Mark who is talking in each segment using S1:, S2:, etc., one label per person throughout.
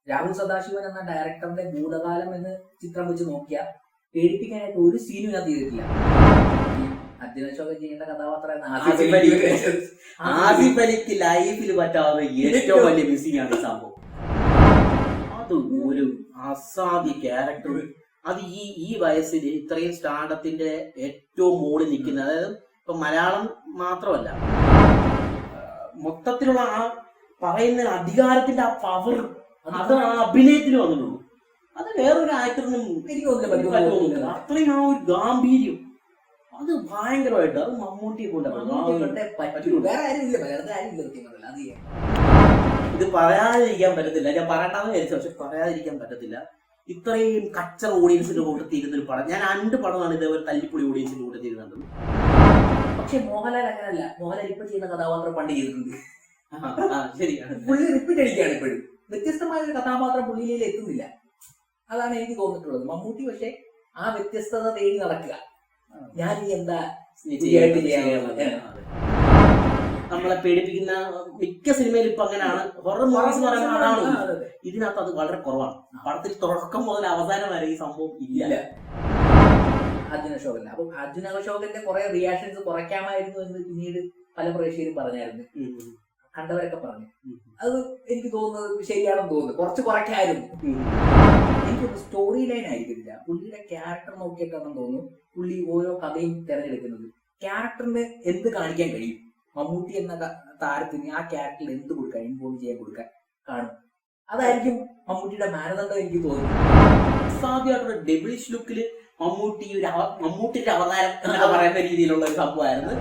S1: രാഹുൽ സദാശിവൻ എന്ന ഡയറക്ടറിന്റെ ഭൂതകാലം എന്ന ചിത്രം വെച്ച് നോക്കിയാൽ പേടിപ്പിക്കാനായിട്ട് ഒരു സീനും ഞാൻ ചെയ്തിട്ടില്ല. അർജുന അശോകൻ ചെയ്യേണ്ട കഥാപാത്രമാണ്
S2: ആസിഫ് അലിക്ക് ലൈഫിൽ പറ്റാവുന്ന ഏറ്റവും വലിയ മിസ്സിംഗ് ആണ് സംഭവം. അത് ഒരു അസാധ്യ ക്യാരക്ടർ. അത് ഈ വയസ്സിൽ ഇത്രയും സ്റ്റാർഡത്തിന്റെ ഏറ്റവും മുകളിൽ നിൽക്കുന്ന, അതായത് ഇപ്പൊ മലയാളം മാത്രമല്ല, മൊത്തത്തിലുള്ള ആ പറയുന്ന അധികാരത്തിന്റെ ആ പവർ, അത് ആ അഭിനയത്തിൽ വന്നിട്ടുള്ളൂ. അത് വേറൊരു ആക്ടറിനും എനിക്ക് തോന്നുന്നില്ല. അത്രയും ആ ഒരു ഗാംഭീര്യം, അത് ഭയങ്കരമായിട്ട്, അത് മമ്മൂട്ടിയെ ഇത് പറയാതിരിക്കാൻ പറ്റത്തില്ല. ഞാൻ പറയണ്ടെന്ന് വിചാരിച്ചു, പക്ഷെ പറയാതിരിക്കാൻ പറ്റത്തില്ല. ഇത്രയും കച്ചറ ഓഡിയൻസിന്റെ കൂട്ടത്തിൽ ഇരുന്നൊരു പടം, ഞാൻ 2 പടമാണ് ഇതേപോലെ തല്ലിപ്പൊളി ഓഡിയൻസിന്റെ കൂട്ടത്തിൽ ഇരുന്നത്.
S1: പക്ഷെ മോഹൻലാൽ അങ്ങനല്ല. മോഹൻലാൽ ഇപ്പൊ ചെയ്യുന്ന കഥാപാത്രം പണ്ട് ചെയ്തിട്ടുണ്ട്.
S2: ശരിയാണ്,
S1: പുള്ളി റിപ്പീറ്റ് അടിക്കുകയാണ് ഇപ്പോഴും. വ്യത്യസ്തമായ ഒരു കഥാപാത്രം പുള്ളിയിൽ എത്തുന്നില്ല. അതാണ് എനിക്ക് തോന്നിട്ടുള്ളത്. മമ്മൂട്ടി പക്ഷെ ആ വ്യത്യസ്തത തേടി നടക്കുക. ഞാൻ ഇനി എന്താ
S2: നമ്മളെ പേടിപ്പിക്കുന്ന മിക്ക സിനിമയിലും ഇപ്പൊ അങ്ങനെയാണ്. ഹൊറർ മൂവീസ് പറയുമ്പോൾ അതാണ്. ഇതിനകത്ത് അത് വളരെ കുറവാണ്. പടത്തിൽ തുടക്കം മുതൽ അവസാനം വരെ ഈ സംഭവം ഇല്ല.
S1: അർജുന അശോകൻ. അപ്പൊ അർജുന അശോകന്റെ കുറെ റിയാക്ഷൻസ് കുറയ്ക്കാമായിരുന്നു എന്ന് പിന്നീട് പല പ്രേക്ഷകരും പറഞ്ഞായിരുന്നു. കണ്ടവരൊക്കെ പറഞ്ഞു. അത് എനിക്ക് തോന്നുന്നത് ശരിയാണെന്ന് തോന്നുന്നു. കുറച്ച് കുറയ്ക്കായിരുന്നു. എനിക്കൊരു സ്റ്റോറി ലൈൻ ആയിരിക്കില്ല, പുള്ളിയുടെ ക്യാരക്ടർ നോക്കിയിട്ടാണെന്ന് തോന്നുന്നു പുള്ളി ഓരോ കഥയും തിരഞ്ഞെടുക്കുന്നത്. ക്യാരക്ടറിന് എന്ത് കാണിക്കാൻ കഴിയും, മമ്മൂട്ടി എന്ന താരത്തിന് ആ ക്യാരക്ടറിൽ എന്ത് കൊടുക്കാൻ, ഇൻഫോം ചെയ്യാൻ കൊടുക്കാൻ കാണും. അതായിരിക്കും മമ്മൂട്ടിയുടെ മാനദണ്ഡം എനിക്ക് തോന്നുന്നു.
S2: സാധ്യമായിട്ടുള്ള ഡെബിളിഷ് ലുക്കില് മമ്മൂട്ടിയുടെ അവതാരം എന്നൊക്കെ പറയുന്ന രീതിയിലുള്ള ഒരു സംഭവമായിരുന്നു.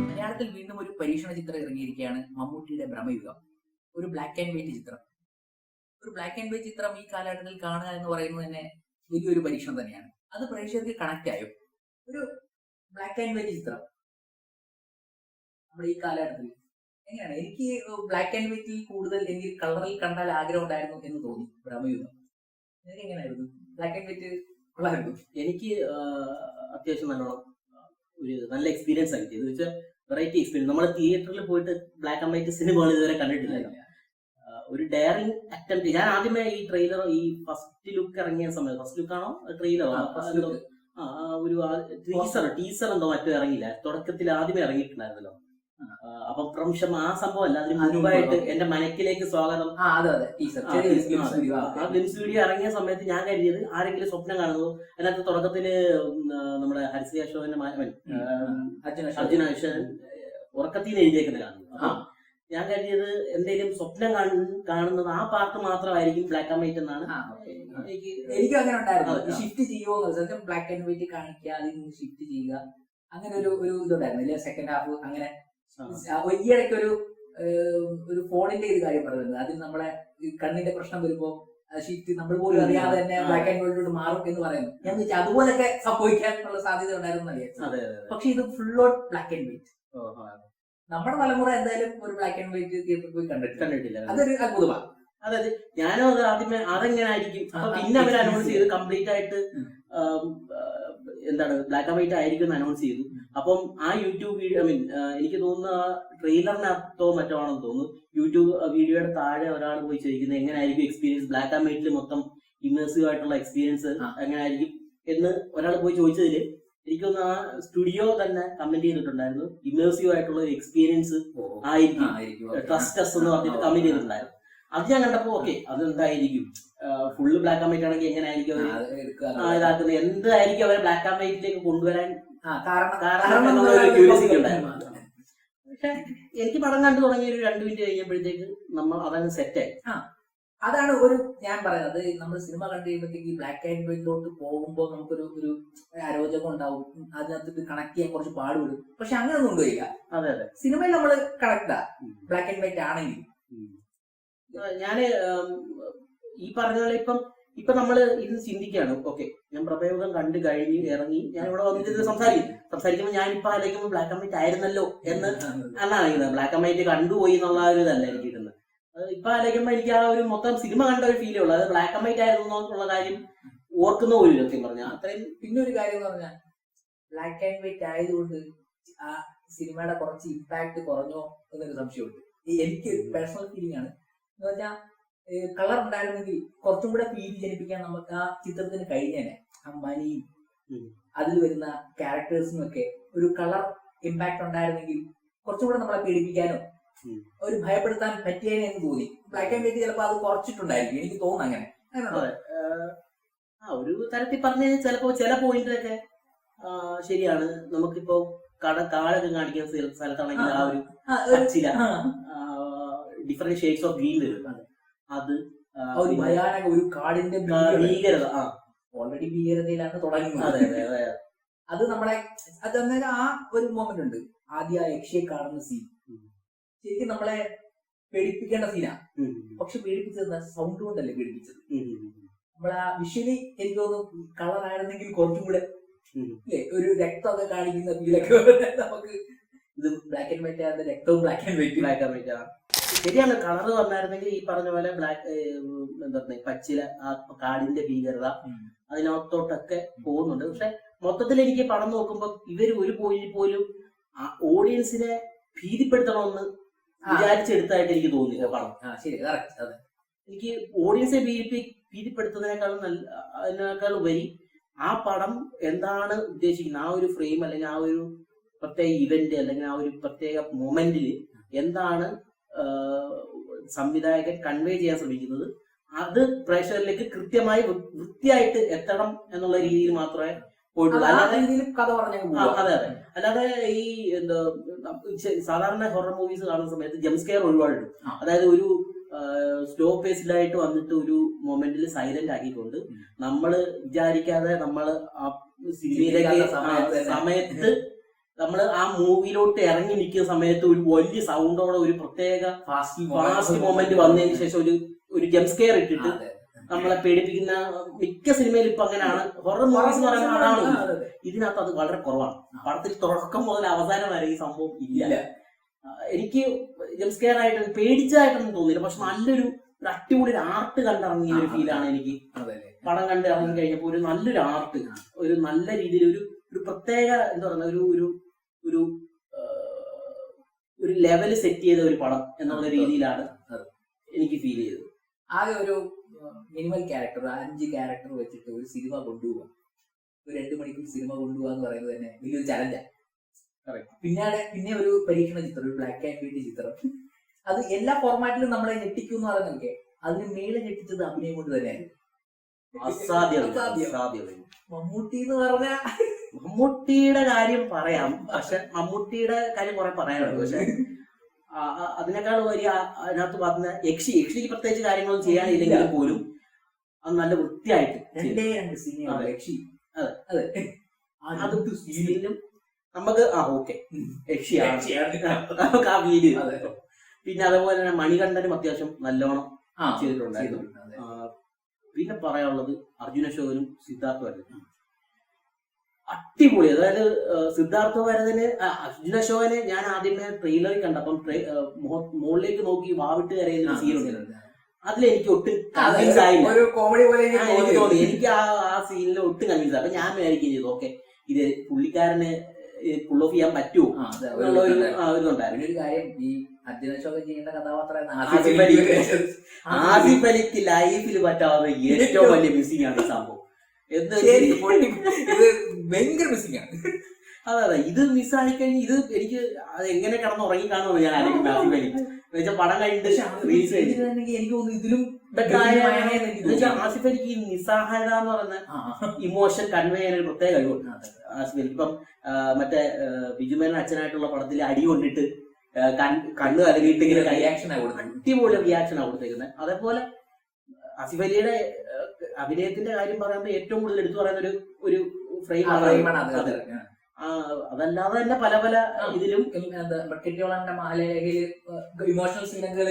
S1: മലയാളത്തിൽ വീണ്ടും ഒരു പരീക്ഷണ ചിത്രം ഇറങ്ങിയിരിക്കുകയാണ്, മമ്മൂട്ടിയുടെ ഭ്രമയുഗം. ഒരു ബ്ലാക്ക് ആൻഡ് വൈറ്റ് ചിത്രം. ഒരു ബ്ലാക്ക് ആൻഡ് വൈറ്റ് ചിത്രം ഈ കാലഘട്ടത്തിൽ കാണുക എന്ന് പറയുന്നത് തന്നെ വലിയൊരു പരീക്ഷണം തന്നെയാണ്. അത് പ്രേക്ഷകർക്ക് കണക്ട് ആയോ? ഒരു ബ്ലാക്ക് ആൻഡ് വൈറ്റ് ചിത്രം നമ്മുടെ ഈ കാലഘട്ടത്തിൽ എങ്ങനെയാണ്? എനിക്ക് ബ്ലാക്ക് ആൻഡ് വൈറ്റിൽ കൂടുതൽ എനിക്ക് കളറിൽ കണ്ടാൽ ആഗ്രഹം ഉണ്ടായിരുന്നു എന്ന് തോന്നി ഭ്രമയുഗം. എനിക്ക് എങ്ങനെയായിരുന്നു? ബ്ലാക്ക് ആൻഡ് വൈറ്റ് ഉള്ളായിരുന്നു.
S2: എനിക്ക് അത്യാവശ്യം നല്ലോണം ഒരു നല്ല എക്സ്പീരിയൻസ് ആയിട്ട്, എന്ന് വെച്ചാൽ വെറൈറ്റി എക്സ്പീരിയൻസ്. നമ്മൾ തിയേറ്ററിൽ പോയിട്ട് ബ്ലാക്ക് ആൻഡ് വൈറ്റ് സിനിമകൾ ഇതുവരെ കണ്ടിട്ടില്ല. ഒരു ഡയറിംഗ് അറ്റംപ്റ്റ്. ഞാൻ ആദ്യമേ ഈ ട്രെയിലർ, ഈ ഫസ്റ്റ് ലുക്ക് ഇറങ്ങിയ സമയത്ത്, ഫസ്റ്റ് ലുക്കാണോ ട്രെയിലറോ, ഒരു ടീസർ എന്തോ മറ്റോ ഇറങ്ങിയില്ല, തുടക്കത്തിൽ ആദ്യമേ ഇറങ്ങിയിട്ടുണ്ടായിരുന്നല്ലോ. അപ്പം പ്രംശം ആ സംഭവം അല്ല, അതിന് മുൻപായിട്ട് എന്റെ മനക്കിലേക്ക് സ്വാഗതം ആ ഗ്ലിംസ് വീഡിയോ ഇറങ്ങിയ സമയത്ത് ഞാൻ കരുതിയത് ആരെങ്കിലും സ്വപ്നം കാണുന്നു. അതിനകത്ത് തുടക്കത്തില് നമ്മുടെ ഹരിശ്രീ അശോകന്റെ മാനവൻ അർജുന അശോകൻ ഉറക്കത്തിൽ നിന്ന് എഴുതിയേക്കുന്നത് കാണുന്നു. ഞാൻ കരുതിയത് എന്തെങ്കിലും സ്വപ്നം കാണുന്നത് ആ പാർട്ട് മാത്രമായിരിക്കും ബ്ലാക്ക് ആൻഡ് വൈറ്റ് എന്നാണ്.
S1: എനിക്ക് അങ്ങനെ ഉണ്ടായിരുന്നു. ഷിഫ്റ്റ് ചെയ്യുമോ, ബ്ലാക്ക് ആൻഡ് വൈറ്റ് കാണിക്കുക, അതിൽ നിന്ന് ഷിഫ്റ്റ് ചെയ്യുക, അങ്ങനെ ഒരു ഇതുണ്ടായിരുന്നു. സെക്കൻഡ് ഹാഫ് അങ്ങനെ. ഈയിടയ്ക്ക് ഒരു ഫോണിന്റെ ഒരു കാര്യം പറയുന്നത്, അതിൽ നമ്മളെ കണ്ണിന്റെ പ്രശ്നം വരുമ്പോ ഷിഫ്റ്റ് നമ്മൾ പോലും അറിയാതെ തന്നെ ബ്ലാക്ക് ആൻഡ് വൈറ്റിലോട്ട് മാറും എന്ന് പറയുന്നു. ഞാൻ വെച്ചാൽ അതുപോലൊക്കെ സംഭവിക്കാനുള്ള സാധ്യത ഉണ്ടായിരുന്നു അറിയാം. പക്ഷെ ഇത് full on black and white. നമ്മുടെ തലമുറ എന്തായാലും ഒരു ബ്ലാക്ക് ആൻഡ് വൈറ്റ് തിയേറ്ററിൽ പോയി കണ്ടിട്ടില്ല. അതൊരു അത്ഭുതമാണ്.
S2: അതായത് ഞാനും അത് ആദ്യമേ അതെങ്ങനെ ആയിരിക്കും, പിന്നെ അവർ അനൗൺസ് ചെയ്ത് കംപ്ലീറ്റ് ആയിട്ട് എന്താണ് ബ്ലാക്ക് ആൻഡ് വൈറ്റ് ആയിരിക്കും അനൗൺസ് ചെയ്തു. അപ്പം ആ യൂട്യൂബ് വീഡിയോ, എനിക്ക് തോന്നുന്നു ആ ട്രെയിലറിനകത്തോ മറ്റോ ആണെന്ന് തോന്നുന്നു, യൂട്യൂബ് വീഡിയോയുടെ താഴെ ഒരാൾ പോയി ചോദിക്കുന്നത് എങ്ങനെയായിരിക്കും എക്സ്പീരിയൻസ്, ബ്ലാക്ക് ആൻഡ് വൈറ്റിൽ മൊത്തം ഇമേഴ്സീവ് ആയിട്ടുള്ള എക്സ്പീരിയൻസ് എങ്ങനെയായിരിക്കും എന്ന് ഒരാൾ പോയി ചോദിച്ചതില് എനിക്കൊന്ന് ആ സ്റ്റുഡിയോ തന്നെ കമന്റ് ചെയ്തിട്ടുണ്ടായിരുന്നു, ഇമേഴ്സീവ് ആയിട്ടുള്ള ഒരു എക്സ്പീരിയൻസ് ആയിരിക്കും, ട്രസ്റ്റ് അസ് എന്ന് പറഞ്ഞിട്ട് കമന്റ് ചെയ്തിട്ടുണ്ടായിരുന്നു. അത് ഞാൻ കണ്ടപ്പോ ഓക്കെ, അതെന്തായിരിക്കും, ഫുള്ള് ബ്ലാക്ക് ആൻഡ് വൈറ്റ് ആണെങ്കിൽ എങ്ങനെയായിരിക്കും ഇതാക്കുന്നത്, എന്തായിരിക്കും അവരെ ബ്ലാക്ക് ആൻഡ് വൈറ്റിലേക്ക് കൊണ്ടുവരാൻ കാരണം ക്യൂരിയോസിറ്റി ഉണ്ടായിരുന്നു. പക്ഷെ എനിക്ക് പടം കണ്ടു തുടങ്ങി ഒരു 2 മിനിറ്റ് കഴിഞ്ഞപ്പോഴത്തേക്ക് നമ്മൾ അതങ്ങ് സെറ്റായി.
S1: അതാണ് ഒരു ഞാൻ പറയുന്നത്, നമ്മൾ സിനിമ കണ്ടു കഴിയുമ്പോഴത്തേക്ക് ബ്ലാക്ക് ആൻഡ് വൈറ്റിലോട്ട് പോകുമ്പോൾ നമുക്കൊരു അരോചകം ഉണ്ടാവും, അതിനകത്ത് കണക്ട് ചെയ്യാൻ കുറച്ച് പാടുപെടും. പക്ഷെ അങ്ങനെ ഒന്നും കൊണ്ടുപോയില്ല.
S2: അതെ,
S1: സിനിമയിൽ നമ്മൾ കണക്റ്റാ ബ്ലാക്ക് ആൻഡ് വൈറ്റ് ആണെങ്കിൽ.
S2: ഞാന് ഈ പറഞ്ഞ പോലെ ഇപ്പൊ നമ്മള് ഇത് ചിന്തിക്കുകയാണ്, ഓക്കെ ഞാൻ പ്രഭയോഗം കണ്ടു കഴിഞ്ഞ് ഇറങ്ങി ഞാൻ ഇവിടെ വന്നിട്ട് സംസാരിക്കുമ്പോൾ ഞാൻ ഇപ്പൊ ആലോചിക്കുമ്പോൾ ബ്ലാക്ക് ആൻഡ് വൈറ്റ് ആയിരുന്നല്ലോ എന്നാണ് ബ്ലാക്ക് ആൻഡ് വൈറ്റ് കണ്ടുപോയി എന്നുള്ള ഒരു ഇതല്ല എനിക്ക് കിട്ടുന്നത്. ഇപ്പൊ ആലോചിക്കുമ്പോ എനിക്ക് ആ ഒരു മൊത്തം സിനിമ കണ്ട ഒരു ഫീലേ ഉള്ളൂ. അത് ബ്ലാക്ക് ആൻഡ് വൈറ്റ് ആയിരുന്നു എന്നുള്ള കാര്യം ഓർക്കുന്ന പോലും സത്യം പറഞ്ഞാൽ.
S1: അത്രയും പിന്നെ ഒരു കാര്യം എന്ന് പറഞ്ഞാൽ ബ്ലാക്ക് ആൻഡ് വൈറ്റ് ആയതുകൊണ്ട് സിനിമയുടെ കുറച്ച് ഇമ്പാക്ട് കുറഞ്ഞോ എന്നൊരു സംശയമുണ്ട്. എനിക്ക് പേഴ്സണൽ ഫീലിംഗ് ആണ്. എന്ന് വെച്ചാൽ കളർ ഉണ്ടായിരുന്നെങ്കിൽ കുറച്ചും കൂടെ ഫീൽ ജനിപ്പിക്കാൻ നമുക്ക് ആ ചിത്രത്തിന് കഴിഞ്ഞേനെ. ആ മണിയും അതിൽ വരുന്ന ക്യാരക്ടേഴ്സിനും ഒക്കെ ഒരു കളർ ഇമ്പാക്ട് ഉണ്ടായിരുന്നെങ്കിൽ കുറച്ചും കൂടെ നമ്മളെ പേടിപ്പിക്കാനോ ഒരു ഭയപ്പെടുത്താൻ പറ്റിയേനെ എന്ന് തോന്നി. ബ്ലാക്ക് ആൻഡ് വൈറ്റ് ചിലപ്പോൾ അത് കുറച്ചിട്ടുണ്ടായിരിക്കും, എനിക്ക് തോന്നുന്നു അങ്ങനെ.
S2: ഒരു തരത്തിൽ പറഞ്ഞ ചിലപ്പോ ചില പോയിന്റിലൊക്കെ ശരിയാണ്. നമുക്കിപ്പോ കാടൊക്കെ കാണിക്കുന്ന സ്ഥലത്താണെങ്കിൽ ആ ഒരു പച്ചില ഡിഫറെന്റ് ഷെയ്ഡ്സ് ഓഫ് ഗ്രീൻ വരും. അത്
S1: ഒരു ഭയാനക ഒരു കാടിന്റെ
S2: ഭീകരത
S1: ഓൾറെഡി ഭീകരതയിലാണ് തുടങ്ങുന്നത്. അത് നമ്മളെ അത് അന്നേരം ആ ഒരു മൊമെന്റ് ഉണ്ട്. ആദ്യം ആ യക്ഷിയെ കാണുന്ന സീൻ ശരിക്കും നമ്മളെ പേടിപ്പിക്കേണ്ട സീനാ. പക്ഷെ പേടിപ്പിച്ചത് സൗണ്ട് കൊണ്ടല്ലേ പേടിപ്പിച്ചത്. നമ്മളാ വിഷ്വലി എനിക്ക് തോന്നുന്നു കളർ ആയിരുന്നെങ്കിൽ കുറച്ചും കൂടെ അല്ലേ ഒരു രക്തമൊക്കെ കാണിക്കുന്ന ഫീലൊക്കെ നമുക്ക്. ഇത് ബ്ലാക്ക് ആൻഡ് വൈറ്റ് ആയിരുന്ന രക്തവും ബ്ലാക്ക് ആൻഡ് വൈറ്റ്
S2: ശരിയാണ്. കളർ വന്നായിരുന്നെങ്കിൽ ഈ പറഞ്ഞ പോലെ ബ്ലാക്ക് എന്താ പറയുക പച്ചില ആ കാടിന്റെ ഭീകരത അതിനകത്തോട്ടൊക്കെ പോകുന്നുണ്ട്. പക്ഷെ മൊത്തത്തിൽ എനിക്ക് പടം നോക്കുമ്പോൾ ഇവര് ഒരു പോയിന്റ് പോലും ഓഡിയൻസിനെ ഭീതിപ്പെടുത്തണമെന്ന് വിചാരിച്ചെടുത്തായിട്ട് എനിക്ക് തോന്നില്ല പടം. എനിക്ക് ഓഡിയൻസിനെ ഭീതിപ്പെടുത്തുന്നതിനേക്കാളും അതിനേക്കാൾ ഉപരി ആ പടം എന്താണ് ഉദ്ദേശിക്കുന്നത്, ആ ഒരു ഫ്രെയിം അല്ലെങ്കിൽ ആ ഒരു പ്രത്യേക ഇവന്റ് അല്ലെങ്കിൽ ആ ഒരു പ്രത്യേക മൊമെന്റിൽ എന്താണ് സംവിധായകൻ കൺവേ ചെയ്യാൻ ശ്രമിക്കുന്നത് അത് പ്രേക്ഷകരിലേക്ക് കൃത്യമായി വൃത്തിയായിട്ട് എത്തണം എന്നുള്ള രീതിയിൽ മാത്രമേ പോയിട്ടുള്ളൂ. അല്ലാതെ
S1: കഥ പറഞ്ഞു.
S2: അതെ അതെ. അല്ലാതെ ഈ എന്താ സാധാരണ ഹൊറർ മൂവീസ് കാണുന്ന സമയത്ത് ജംസ്കെയർ ഒരുപാടുണ്ട്. അതായത് ഒരു സ്ലോ പേസിലായിട്ട് വന്നിട്ട് ഒരു മൊമെന്റിൽ സൈലന്റ് ആക്കിക്കൊണ്ട് നമ്മള് വിചാരിക്കാതെ നമ്മള് ആ സിനിമയിലേക്ക് സമയത്ത് നമ്മള് ആ മൂവിയിലോട്ട് ഇറങ്ങി നിൽക്കുന്ന സമയത്ത് ഒരു വലിയ സൗണ്ടോടെ ഒരു പ്രത്യേക ഫാസ്റ്റ് മൊമെന്റ് വന്നതിന് ശേഷം ഒരു ജംസ്കെയർ ഇട്ടിട്ട് നമ്മളെ പേടിപ്പിക്കുന്ന മിക്ക സിനിമയിൽ ഇപ്പൊ അങ്ങനെയാണ്. ഹൊറർ മൂവീസ് എന്ന് പറയുന്ന അതാണ്. ഇതിനകത്ത് അത് വളരെ കുറവാണ്. പടത്തിൽ തുടക്കം മുതൽ അവസാനം വരെ ഈ സംഭവം ഇല്ല. എനിക്ക് ജംസ്കെയർ ആയിട്ട് പേടിച്ചായിട്ടൊന്നും തോന്നിയില്ല. പക്ഷെ നല്ലൊരു അടിപൊളി ആർട്ട് കണ്ടിറങ്ങിയ ഒരു ഫീലാണ് എനിക്ക് പടം കണ്ട് ഇറങ്ങി കഴിഞ്ഞപ്പോ. ഒരു നല്ലൊരു ആർട്ട്, ഒരു നല്ല രീതിയിൽ ഒരു പ്രത്യേക എന്താ പറയുക ഒരു ഒരു ലെവല് സെറ്റ് ചെയ്ത ഒരു പടം എന്നുള്ള രീതിയിലാണ് എനിക്ക് ഫീൽ ചെയ്തത്.
S1: ആകെ ഒരു മിനിമൽ ക്യാരക്ടർ 5 ക്യാരക്ടർ വെച്ചിട്ട് ഒരു സിനിമ കൊണ്ടുപോകാം, ഒരു 2 മണിക്കൂർ സിനിമ കൊണ്ടുപോകാ എന്ന് പറയുന്നത് തന്നെ വലിയൊരു ചലഞ്ചാണ്. പിന്നെ ഒരു പരീക്ഷണ ചിത്രം, ഒരു ബ്ലാക്ക് ആൻഡ് വൈറ്റ് ചിത്രം, അത് എല്ലാ ഫോർമാറ്റിലും നമ്മളെ ഞെട്ടിക്കും എന്ന് പറയുന്നതൊക്കെ അതിന് മേലെ ഞെട്ടിച്ചത് അഭിനയം കൊണ്ട് തന്നെയായിരുന്നു. മമ്മൂട്ടി എന്ന് പറഞ്ഞ
S2: മമ്മൂട്ടിയുടെ കാര്യം പറയാം, പക്ഷെ മമ്മൂട്ടിയുടെ കാര്യം കുറെ പറയാനുണ്ട്. പക്ഷെ അതിനേക്കാൾ വലിയ അതിനകത്ത് പറഞ്ഞ യക്ഷിക്ക് പ്രത്യേകിച്ച് കാര്യങ്ങളൊന്നും ചെയ്യാനില്ലെങ്കിൽ പോലും അത് നല്ല വൃത്തിയായിട്ട് അത് സീനിലും നമുക്ക് ഓക്കെ യക്ഷിയാണ് നമുക്ക് ആ ഫീല്. പിന്നെ അതുപോലെ തന്നെ മണികണ്ഠനും അത്യാവശ്യം നല്ലോണം ചെയ്തിട്ടുണ്ടായിരുന്നു. പിന്നെ പറയാനുള്ളത് അർജുന അശോകനും സിദ്ധാർത്ഥ ഭരതനും അടിപൊളി. അതായത് സിദ്ധാർത്ഥ ഭരതന് അർജുന അശോകനെ ഞാൻ ആദ്യമേ ട്രെയിലറിൽ കണ്ടപ്പം മുകളിലേക്ക് നോക്കി വാവിട്ട് കരയുന്ന സീനുണ്ട്. അതിലെനിക്ക് ഒട്ടും കൺവിൻസ് ആയില്ല. എനിക്ക് തോന്നി എനിക്ക് ആ സീനിൽ ഒട്ടും കൺവിൻസ് ആയി. അപ്പൊ ഞാൻ വിചാരിക്കുകയും ചെയ്തു ഓക്കെ ഇത് പുള്ളിക്കാരന് പുൾ ഓഫ് ചെയ്യാൻ പറ്റുമോ എന്നുള്ള ഒരു ഇതുണ്ടായിരുന്നു.
S1: ഒരു കാര്യം ഈ അർജുന അശോകൻ ചെയ്യേണ്ട കഥാപാത്രം
S2: ആസിഫ് അലിക്ക് ലൈഫിൽ പറ്റാവുന്ന ഏറ്റവും വലിയ മിസ്സിംഗ് ആണ് ഈ സംഭവം.
S1: ഭയങ്കര മിസ്സിംഗ് ആണ്.
S2: അതെ ഇത് മിസ്സായി കഴിഞ്ഞ് ഇത് എനിക്ക് അത് എങ്ങനെ കിടന്ന് ഉറങ്ങി കാണുമെന്ന് ഞാൻ ആലോചിക്കുന്നത്. ആസിഫ് അലി എന്നുവെച്ചാൽ പടം കഴിഞ്ഞിട്ട് റീൽസ്
S1: എനിക്ക് തോന്നുന്നു ഇതിലും
S2: ആസിഫ് അലിക്ക് ഈ നിസ്സഹായത എന്ന് പറയുന്ന ഇമോഷൻ കൺവേ ചെയ്യാൻ ഒരു പ്രത്യേക കഴിവുണ്ട് ആസിഫ് അലി. ഇപ്പം മറ്റേ ബിജുമേനൻ അച്ഛനായിട്ടുള്ള പടത്തിൽ അടി കൊണ്ടിട്ട് കണ്ണ് കലകിയിട്ട് ഇങ്ങനെ അടിപൊളി റിയാക്ഷനാണ് കൊടുത്തേക്കുന്നത്. അതേപോലെ ആസിഫ് അലിയുടെ അഭിനയത്തിന്റെ കാര്യം പറയുമ്പോൾ ഏറ്റവും കൂടുതൽ എടുത്തു പറയുന്ന ഒരു ഫ്രെയിമാണ്. അതല്ലാതെ തന്നെ പല പല ഇതിലും
S1: ഇമോഷണൽ സീനുകൾ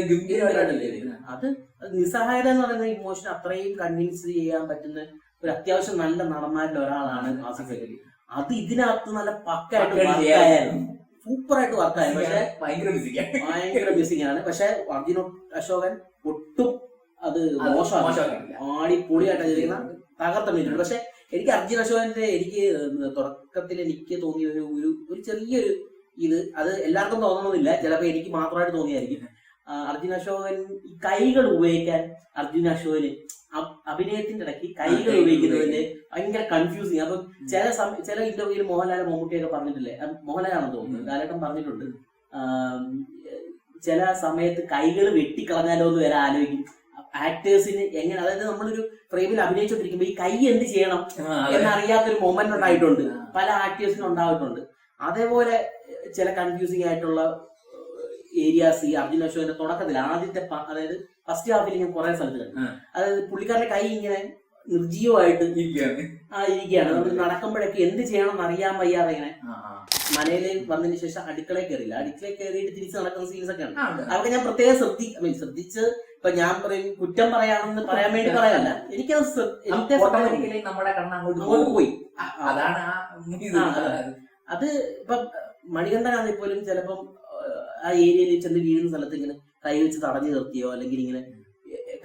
S2: അത് നിസ്സഹായത എന്ന് പറയുന്ന ഇമോഷൻ അത്രയും കൺവിൻസ് ചെയ്യാൻ പറ്റുന്ന ഒരു അത്യാവശ്യം നല്ല നടന്മാരിൽ ഒരാളാണ് ആസിഫ് അലി. അത് ഇതിനകത്ത് നല്ല പക്കായിട്ട് വർക്കായിരുന്നു, സൂപ്പറായിട്ട് വർക്കായിരുന്നു. പക്ഷെ ഭയങ്കര മിസ്സിംഗ് ആണ്. പക്ഷെ അർജുന അശോകൻ ഒട്ടും അത് മോശമാക്കില്ല, ആടിപ്പൊളിയായിട്ടാണ് ചെയ്തിരിക്കുന്ന തകർത്തമിട്ടുണ്ട്. പക്ഷെ എനിക്ക് അർജുന അശോകന്റെ എനിക്ക് തുടക്കത്തിൽ എനിക്ക് തോന്നിയ ഒരു ചെറിയൊരു അത് എല്ലാവർക്കും തോന്നണമെന്നില്ല, ചിലപ്പോ എനിക്ക് മാത്രമായിട്ട് തോന്നിയായിരിക്കും. അർജുൻ അശോകൻ ഈ കൈകൾ ഉപയോഗിക്കാൻ അർജുൻ അശോകന് അഭിനയത്തിന്റെ ഇടയ്ക്ക് കൈകൾ ഉപയോഗിക്കുന്നതിന്റെ ഭയങ്കര കൺഫ്യൂസിങ്. അപ്പൊ ചില ഇന്റർവ്യൂവിൽ മോഹൻലാൽ മമ്മൂട്ടിയൊക്കെ പറഞ്ഞിട്ടില്ലേ, മോഹൻലാലാണെന്ന് തോന്നുന്നത്, ലാലേട്ടൻ പറഞ്ഞിട്ടുണ്ട്, ചില സമയത്ത് കൈകൾ വെട്ടിക്കളഞ്ഞാലോ എന്ന് വരെ ആലോചിക്കും ആക്ടേഴ്സിന് എങ്ങനെ. അതായത് നമ്മളൊരു ഫ്രെയിമിൽ അഭിനയിച്ചോണ്ടിരിക്കുമ്പോ ഈ കൈ എന്ത് ചെയ്യണം എന്നറിയാത്തൊരു മൊമെന്റ് ഉണ്ടായിട്ടുണ്ട്, പല ആക്ടേഴ്സിനും ഉണ്ടായിട്ടുണ്ട്. അതേപോലെ ചില കൺഫ്യൂസിങ് ആയിട്ടുള്ള ഏരിയാസ് ഈ അർജുൻ അശോകന്റെ തുടക്കത്തിൽ ആദ്യത്തെ അതായത് ഫസ്റ്റ് ഹാഫിൽ ഞാൻ കുറെ സ്ഥലത്ത് കണ്ടു. അതായത് പുള്ളിക്കാരന്റെ കൈ ഇങ്ങനെ നിർജീവമായിട്ട് ഇരിക്കുകയാണ്. നമ്മൾ നടക്കുമ്പോഴൊക്കെ എന്ത് ചെയ്യണം എന്ന് അറിയാൻ വയ്യാതെ ഇങ്ങനെ മനയില് വന്നതിന് ശേഷം അടുക്കളയിൽ കയറിയില്ല, അടുക്കളയിൽ കയറിയിട്ട് തിരിച്ച് നടക്കുന്ന സീൻസ് ഒക്കെ ഉണ്ട്. അതൊക്കെ ഞാൻ പ്രത്യേകം ശ്രദ്ധിച്ച് ഇപ്പൊ ഞാൻ പറയും കുറ്റം പറയാണെന്ന് പറയാൻ വേണ്ടി പറയാനല്ല, എനിക്കത്
S1: നമ്മുടെ
S2: അങ്ങോട്ട് പോയി. അതാണ് അത് ഇപ്പൊ മണികണ്ഠനാണെങ്കിൽ പോലും ചിലപ്പം ആ ഏരിയയിൽ ചെന്ന് വീഴുന്ന സ്ഥലത്ത് ഇങ്ങനെ കൈ വെച്ച് തടഞ്ഞു നിർത്തിയോ അല്ലെങ്കിൽ ഇങ്ങനെ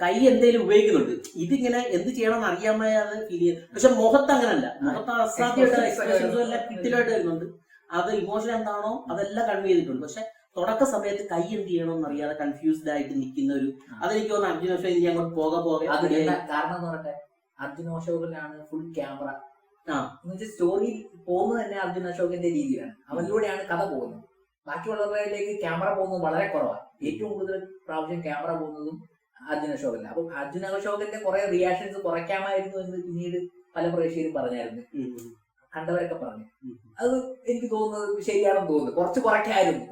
S2: കൈ എന്തെങ്കിലും ഉപയോഗിക്കുന്നുണ്ട്. ഇതിങ്ങനെ എന്ത് ചെയ്യണമെന്ന് അറിയാൻ വയ്യാതെ ഫീൽ ചെയ്യുന്നത്. പക്ഷെ മുഖത്ത് അങ്ങനല്ല, മുഖത്ത് അസാധ്യമായിട്ട് എക്സ്പ്രഷൻസും എല്ലാം കിട്ടിലായിട്ട് വരുന്നുണ്ട്. അത് ഇമോഷൻ എന്താണോ അതെല്ലാം കൺവേ ചെയ്തിട്ടുണ്ട്. പക്ഷെ തുടക്ക സമയത്ത് കൈ എന്ത് ചെയ്യണമെന്ന് അറിയാതെ കൺഫ്യൂസ്ഡ് ആയിട്ട് നിൽക്കുന്ന ഒരു അതെനിക്ക് തോന്നുന്നു അർജുൻ അശോകൻ ഇനി അങ്ങോട്ട് പോകെ
S1: കാരണം എന്ന് പറഞ്ഞിട്ട് അർജുൻ അശോകനാണ് ഫുൾ ക്യാമറ. സ്റ്റോറി പോകുന്നത് തന്നെ അർജുൻ അശോകന്റെ രീതിയിലാണ്, അവനിലൂടെയാണ് കഥ പോകുന്നത്. ബാക്കിയുള്ളവരിലേക്ക് ക്യാമറ പോകുന്നത് വളരെ കുറവാണ്. ഏറ്റവും കൂടുതൽ പ്രാവശ്യം ക്യാമറ പോകുന്നതും അർജുൻ അശോകല്ല. അപ്പൊ അർജുൻ അശോകന്റെ കുറെ റിയാക്ഷൻസ് കുറയ്ക്കാമായിരുന്നു എന്ന് പിന്നീട് പല പ്രേക്ഷകരും പറഞ്ഞായിരുന്നു, കണ്ടവരൊക്കെ പറഞ്ഞു. അത് എനിക്ക് തോന്നുന്നത് ശരിയാണെന്ന് തോന്നുന്നു, കുറച്ച് കുറയ്ക്കായിരുന്നു.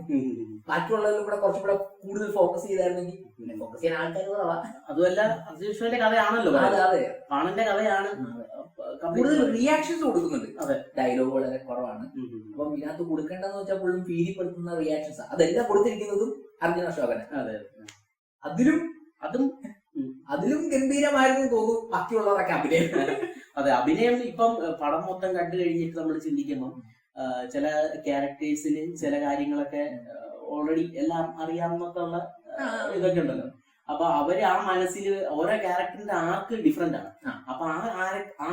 S1: ബാക്കിയുള്ളവരും കൂടെ കുറച്ചുകൂടെ കൂടുതൽ ഫോക്കസ് ചെയ്തായിരുന്നെങ്കിൽ, ഫോക്കസ് ചെയ്യാൻ ആൾക്കാർ കുറവാ.
S2: അതുമല്ല അർജുൻ അശോകന്റെ കഥയാണല്ലോ,
S1: അതെ
S2: പാണന്റെ കഥയാണ്,
S1: കൂടുതൽ റിയാക്ഷൻസ് കൊടുക്കുന്നുണ്ട്. ഡയലോഗ് വളരെ കുറവാണ്. അപ്പം ഇതിനകത്ത് കൊടുക്കേണ്ടതെന്ന് വെച്ചാൽ ഫുള്ളും ഭീതിപ്പെടുത്തുന്ന റിയാക്ഷൻസ്, അതെല്ലാം കൊടുത്തിരിക്കുന്നതും അർജുൻ അശോകന്. അതിലും ഗംഭീരമായിരുന്നു തോന്നുന്നു ബാക്കിയുള്ളവരൊക്കെ അഭിനയം.
S2: അതെ, അഭിനയം ഇപ്പം പടം മൊത്തം കണ്ടു കഴിഞ്ഞിട്ട് നമ്മൾ ചിന്തിക്കുമ്പോൾ ചില ക്യാരക്ടേഴ്സിന് ചില കാര്യങ്ങളൊക്കെ ഓൾറെഡി എല്ലാം അറിയാവുന്നൊക്കെയുള്ള ഇതൊക്കെ ഉണ്ടല്ലോ. അപ്പൊ അവര് ആ മനസ്സിൽ ഓരോ ക്യാരക്ടറിന്റെ ആർക്ക് ഡിഫറെന്റ് ആണ്. അപ്പൊ ആ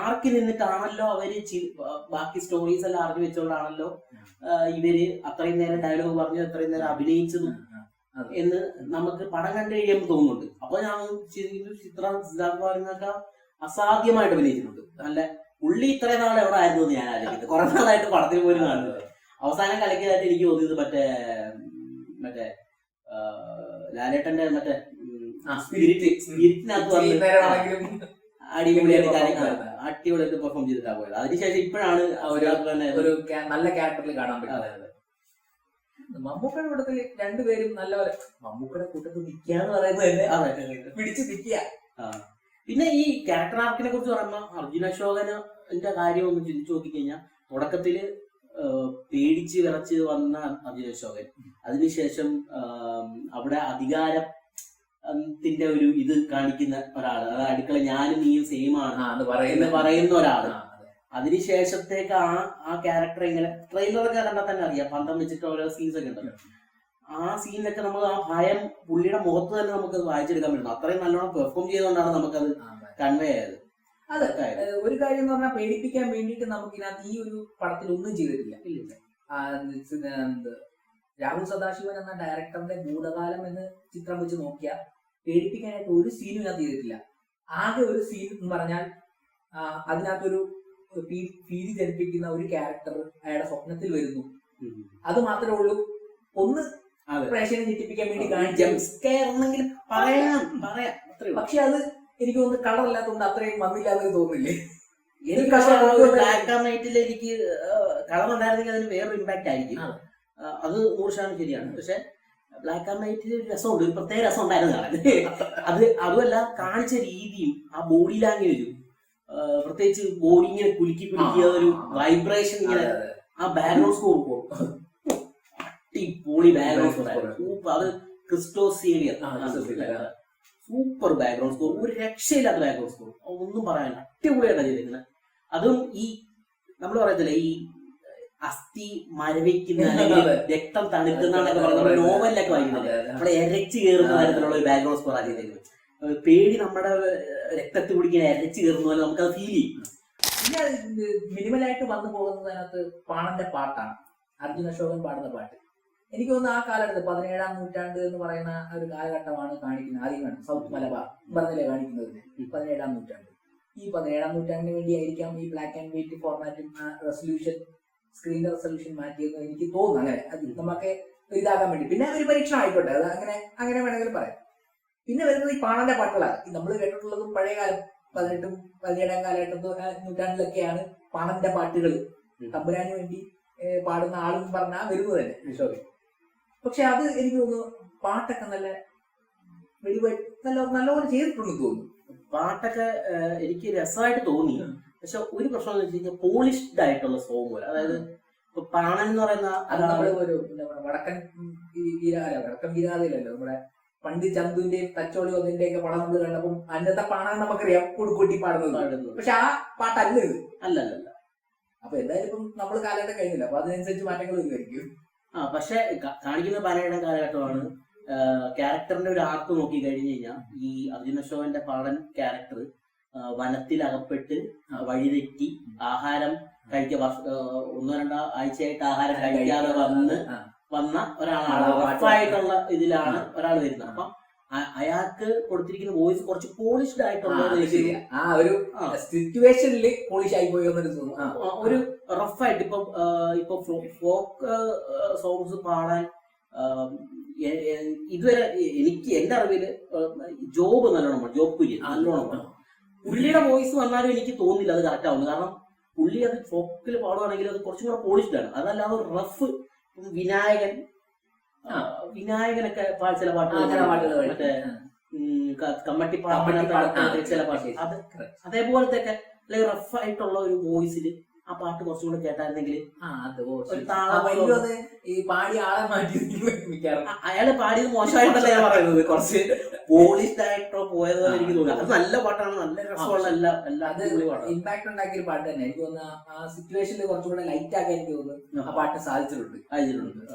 S2: ആർക്ക് നിന്നിട്ടാണല്ലോ അവര് ബാക്കി സ്റ്റോറീസ് എല്ലാം അറിഞ്ഞു വെച്ചോണ്ടാണല്ലോ ഇവര് അത്രയും നേരം ഡയലോഗ് പറഞ്ഞു അത്രയും നേരം അഭിനയിച്ചതും എന്ന് നമുക്ക് പടം കണ്ടു കഴിയുമ്പോൾ തോന്നുന്നുണ്ട്. അപ്പൊ ഞാൻ സിദ്ധാർത്ഥ് അസാധ്യമായിട്ട് അഭിനയിച്ചിട്ടുണ്ട്. നല്ല പുള്ളി ഇത്രയും നാൾ എവിടെ ആയിരുന്നു എന്ന് ഞാൻ ആലോചിക്കുന്നത്. കുറെ നാളായിട്ട് പടത്തിൽ പോലും കാണുന്നത്. അവസാനം കലക്കിയതായിട്ട് എനിക്ക് തോന്നിയത് മറ്റേ ലാലേട്ടന്റെ മറ്റേ സ്പിരിറ്റിനകത്ത് അടിപൊളിയായിട്ട് പെർഫോം ചെയ്തിട്ടാ പോയത്. അതിനുശേഷം ഇപ്പോഴാണ്
S1: ഒരു നല്ല ക്യാരക്ടറിൽ കാണാൻ പറ്റുന്നത്. മമ്മൂക്കയുടെ കൂട്ടത്തിൽ രണ്ടുപേരും നല്ല മമ്മൂക്കയുടെ കൂട്ടത്തിൽ നിൽക്കാന്ന് പറയുന്നത് പിടിച്ചു നിൽക്കുക.
S2: പിന്നെ ഈ ക്യാരക്ടർ ആർക്കിനെ കുറിച്ച് പറയുമ്പോൾ അർജുൻ അശോകന്റെ കാര്യം ഒന്ന് ചിന്തിച്ചു നോക്കിക്കഴിഞ്ഞാൽ തുടക്കത്തില് പേടിച്ച് വിറച്ച് വന്ന അർജുൻ അശോകൻ, അതിനുശേഷം അവിടെ അധികാരത്തിന്റെ ഒരു ഇത് കാണിക്കുന്ന ഒരാള്, അത് അടുക്കള ഞാനും നീയും സെയിം ആണ് എന്ന് പറയുന്ന ഒരാള്. അതിനുശേഷത്തേക്ക് ആ ക്യാരക്ടർ ഇങ്ങനെ ട്രെയിലറൊക്കെ കണ്ടാൽ തന്നെ അറിയാം, പന്തം വെച്ചിട്ട് ഓരോ സീൻസ് ഒക്കെ ഉണ്ടല്ലോ. ആ സീനിലൊക്കെ നമ്മൾ ആ ഭയം പുള്ളിയുടെ മുഖത്ത് തന്നെ നമുക്കത് വായിച്ചെടുക്കാൻ പറ്റും. അത്രയും നല്ലോണം പെർഫോം ചെയ്തുകൊണ്ടാണ് നമുക്കത് കൺവേ ആയത്.
S1: അതെ, ഒരു കാര്യം എന്ന് പറഞ്ഞാൽ പേടിപ്പിക്കാൻ വേണ്ടിയിട്ട് നമുക്കിനകത്ത് ഈ ഒരു പടത്തിൽ ഒന്നും ചെയ്തിട്ടില്ല. രാഹുൽ സദാശിവൻ എന്ന ഡയറക്ടറിന്റെ ഭൂതകാലം എന്ന് ചിത്രം വെച്ച് നോക്കിയാൽ പേടിപ്പിക്കാനായിട്ട് ഒരു സീനും ഇതിനകത്ത് ചെയ്തിട്ടില്ല. ആകെ ഒരു സീൻ എന്ന് പറഞ്ഞാൽ അതിനകത്തൊരു ഭീതി ജനിപ്പിക്കുന്ന ഒരു ക്യാരക്ടർ അയാളുടെ സ്വപ്നത്തിൽ വരുന്നു, അത് മാത്രമേ ഉള്ളൂ. ഒന്ന് പ്രേക്ഷകനെ ഞെട്ടിപ്പിക്കാൻ വേണ്ടി കാണിച്ചെങ്കിൽ പറയാം. പക്ഷെ അത് എനിക്ക് തോന്നുന്നു കളറില്ലാത്തതുകൊണ്ട് അത്രയും വന്നില്ലാതെ തോന്നില്ലേ.
S2: എനിക്ക് ബ്ലാക്ക് ആൻഡ് വൈറ്റിൽ എനിക്ക് കളർ ഉണ്ടായിരുന്നെങ്കിൽ അതിന് വേറൊരു ഇമ്പാക്ട് ആയിരിക്കും. അത് 100% ശരിയാണ്. പക്ഷെ ബ്ലാക്ക് ആൻഡ് വൈറ്റിൽ ഒരു രസമുണ്ട്, ഒരു പ്രത്യേക രസം ഉണ്ടായിരുന്നു കാണാൻ. അതുമല്ല കാണിച്ച രീതിയും ആ ബോഡി ലാംഗ്വേജും, പ്രത്യേകിച്ച് ബോഡി ഇങ്ങനെ കുലുക്കി ഒരു വൈബ്രേഷൻ ഇങ്ങനെ, ആ ബാക്ക്ഗ്രൗണ്ട് സ്കോർ അടിപൊളി ബാക്ക്ഗ്രൗണ്ട് സ്കോർ. അത് ക്രിസ്റ്റോസ് സേവിയർ സൂപ്പർ ബാക്ക്ഗ്രൗണ്ട് സ്കോർ, ഒരു രക്ഷയില്ലാത്ത ബാക്ക്ഗ്രൗണ്ട് സ്കോർ, ഒന്നും പറയാനില്ല, അടിപൊളിയായിട്ടാണ് ചെയ്തിരിക്കുന്നത്. അതും ഈ നമ്മൾ പറയത്തില്ലേ ഈ അസ്ഥി മരവിക്കുന്ന അല്ലെങ്കിൽ രക്തം തണുക്കുന്നതൊക്കെ പറയുന്നത് നോവലിലൊക്കെ വായിക്കുന്നില്ലേ, നമ്മളെ എരച്ച് കയറുന്ന തരത്തിലുള്ള ഒരു ബാക്ക്ഗ്രൗണ്ട് സ്കോർ ആണ് ചെയ്തിരിക്കുന്നത്. പേടി നമ്മുടെ രക്തത്തിൽ കുടിക്കാൻ എരച്ച് കയറുന്ന പോലെ നമുക്കത് ഫീൽ ചെയ്യും.
S1: പിന്നെ മിനിമലായിട്ട് വന്നു പോകുന്നതിനകത്ത് പാണന്റെ പാട്ടാണ്. അർജുൻ അശോകൻ പാടുന്ന പാട്ട്. എനിക്ക് തോന്നുന്നു ആ കാലഘട്ടത്തിൽ 17ാം നൂറ്റാണ്ട് എന്ന് പറയുന്ന ഒരു കാലഘട്ടമാണ് കാണിക്കുന്നത്. ആദ്യമാണ് സൗത്ത് മലബാർ പറഞ്ഞില്ലേ കാണിക്കുന്നത് 17ാം നൂറ്റാണ്ട്. ഈ 17ാം നൂറ്റാണ്ടിന് വേണ്ടിയായിരിക്കാം ഈ ബ്ലാക്ക് ആൻഡ് വൈറ്റ് ഫോർമാറ്റും റെസൊല്യൂഷൻ സ്ക്രീൻ റെസൊല്യൂഷൻ മാറ്റിയെന്ന് എനിക്ക് തോന്നുന്നു. അങ്ങനെ അത് നമുക്ക് ഇതാകാൻ വേണ്ടി പിന്നെ ഒരു പരീക്ഷണം ആയിക്കോട്ടെ, അത് അങ്ങനെ വേണമെങ്കിലും പറയാം. പിന്നെ വരുന്നത് ഈ പാണന്റെ പാട്ടുകളാണ്. നമ്മൾ കേട്ടിട്ടുള്ളതും പഴയ കാലം 18ഉം 17ാം നൂറ്റാണ്ടിലൊക്കെയാണ് പാണന്റെ പാട്ടുകൾ തമ്പുരാന് വേണ്ടി പാടുന്ന ആളെന്ന് പറഞ്ഞാൽ വരുന്നത് തന്നെ അശോകൻ. പക്ഷെ അത് എനിക്ക് തോന്നുന്നു പാട്ടൊക്കെ നല്ല നല്ലപോലെ ചെയ്തിട്ടുണ്ടെന്ന് തോന്നുന്നു.
S2: പാട്ടൊക്കെ എനിക്ക് രസമായിട്ട് തോന്നി. പക്ഷെ ഒരു പ്രശ്നം എന്ന് വെച്ച് കഴിഞ്ഞാൽ പോളിഷ്ഡ് ആയിട്ടുള്ള സോങ് പോലെ, അതായത് ഇപ്പൊ പാണൻ എന്ന് പറയുന്ന
S1: ഒരു വടക്കൻ വീരാതയിലല്ലോ നമ്മുടെ പണ്ട് ചന്തുവിന്റെയും തച്ചോളി ഒന്നിന്റെ ഒക്കെ പടം നമ്മൾ കണ്ടപ്പോൾ അന്നത്തെ പാണൻ നമുക്കറിയാം കുടുക്കൂട്ടി പാടുന്നത്. പക്ഷെ ആ പാട്ടല്ല ഇത്.
S2: അല്ലല്ല.
S1: അപ്പൊ എന്തായാലും ഇപ്പം നമ്മൾ കാലഘട്ടം കഴിഞ്ഞില്ല, അപ്പൊ അതിനനുസരിച്ച് മാറ്റങ്ങൾ വരുമായിരിക്കും.
S2: പക്ഷെ കാണിക്കുന്ന പലയിടം കാലഘട്ടമാണ്. ക്യാരക്ടറിന്റെ ഒരു ആർക്ക് നോക്കി കഴിഞ്ഞു കഴിഞ്ഞാൽ ഈ അർജുൻ അശോകന്റെ പാടൻ ക്യാരക്ടർ വനത്തിൽ അകപ്പെട്ട് വഴിതെറ്റി ആഹാരം കഴിക്കാൻ 1-2 ആഴ്ചയായിട്ട് ആഹാരം കഴിക്കാതെ വന്ന ഒരാളാണ്. റഫായിട്ടുള്ള ഇതിലാണ് ഒരാൾ വരുന്നത്. അപ്പൊ അയാൾക്ക് കൊടുത്തിരിക്കുന്ന വോയിസ് കുറച്ച് പോളിഷ്ഡ് ആയിട്ടുള്ള
S1: ആ ഒരു സിറ്റുവേഷനിൽ പോളിഷ് ആയി പോയി തോന്നുന്നു.
S2: ഒരു റഫായിട്ട് ഇപ്പൊ ഫോക്ക് സോങ്സ് പാടാൻ ഇതുവരെ എനിക്ക് എന്റെ അറിവില് ജോബ് നല്ലോണം, ജോബ് കുര്യൻ നല്ലോണം പുള്ളിയുടെ വോയിസ് വന്നാലും എനിക്ക് തോന്നില്ല അത് കറക്റ്റ് ആവുന്നു. കാരണം പുള്ളി അത് ഫോക്കിൽ പാടുവാണെങ്കിൽ അത് കുറച്ചും കൂടെ പോളിഷ്ഡ് ആണ്. അതല്ലാതെ റഫ് വിനായകനൊക്കെ ചില പാട്ടുകൾ മറ്റേ കമ്മട്ടി പാട്ടിനകത്ത് ചില പാട്ട് അതേപോലത്തെ ഒക്കെ റഫ് ആയിട്ടുള്ള ഒരു വോയിസിൽ ആ പാട്ട് കുറച്ചും കൂടെ കേട്ടായിരുന്നെങ്കിൽ അയാള് പാടിയത് മോശമായിട്ടല്ല ഞാൻ പറയുന്നത്, കുറച്ച് പോളിഷ്ഡ് ആയിട്ടോ പോയതുപോലെ എനിക്ക് തോന്നുന്നു. അത് നല്ല പാട്ടാണ്, നല്ല രസമുള്ള
S1: ഇമ്പാക്ട് ഉണ്ടാക്കിയ ഒരു പാട്ട് തന്നെ. എനിക്ക് തോന്നുന്നു ആ സിറ്റുവേഷനിൽ കുറച്ചും കൂടെ ലൈറ്റ് ആക്കാൻ എനിക്ക് തോന്നുന്നു ആ പാട്ട് സാധിച്ചിട്ടുണ്ട്.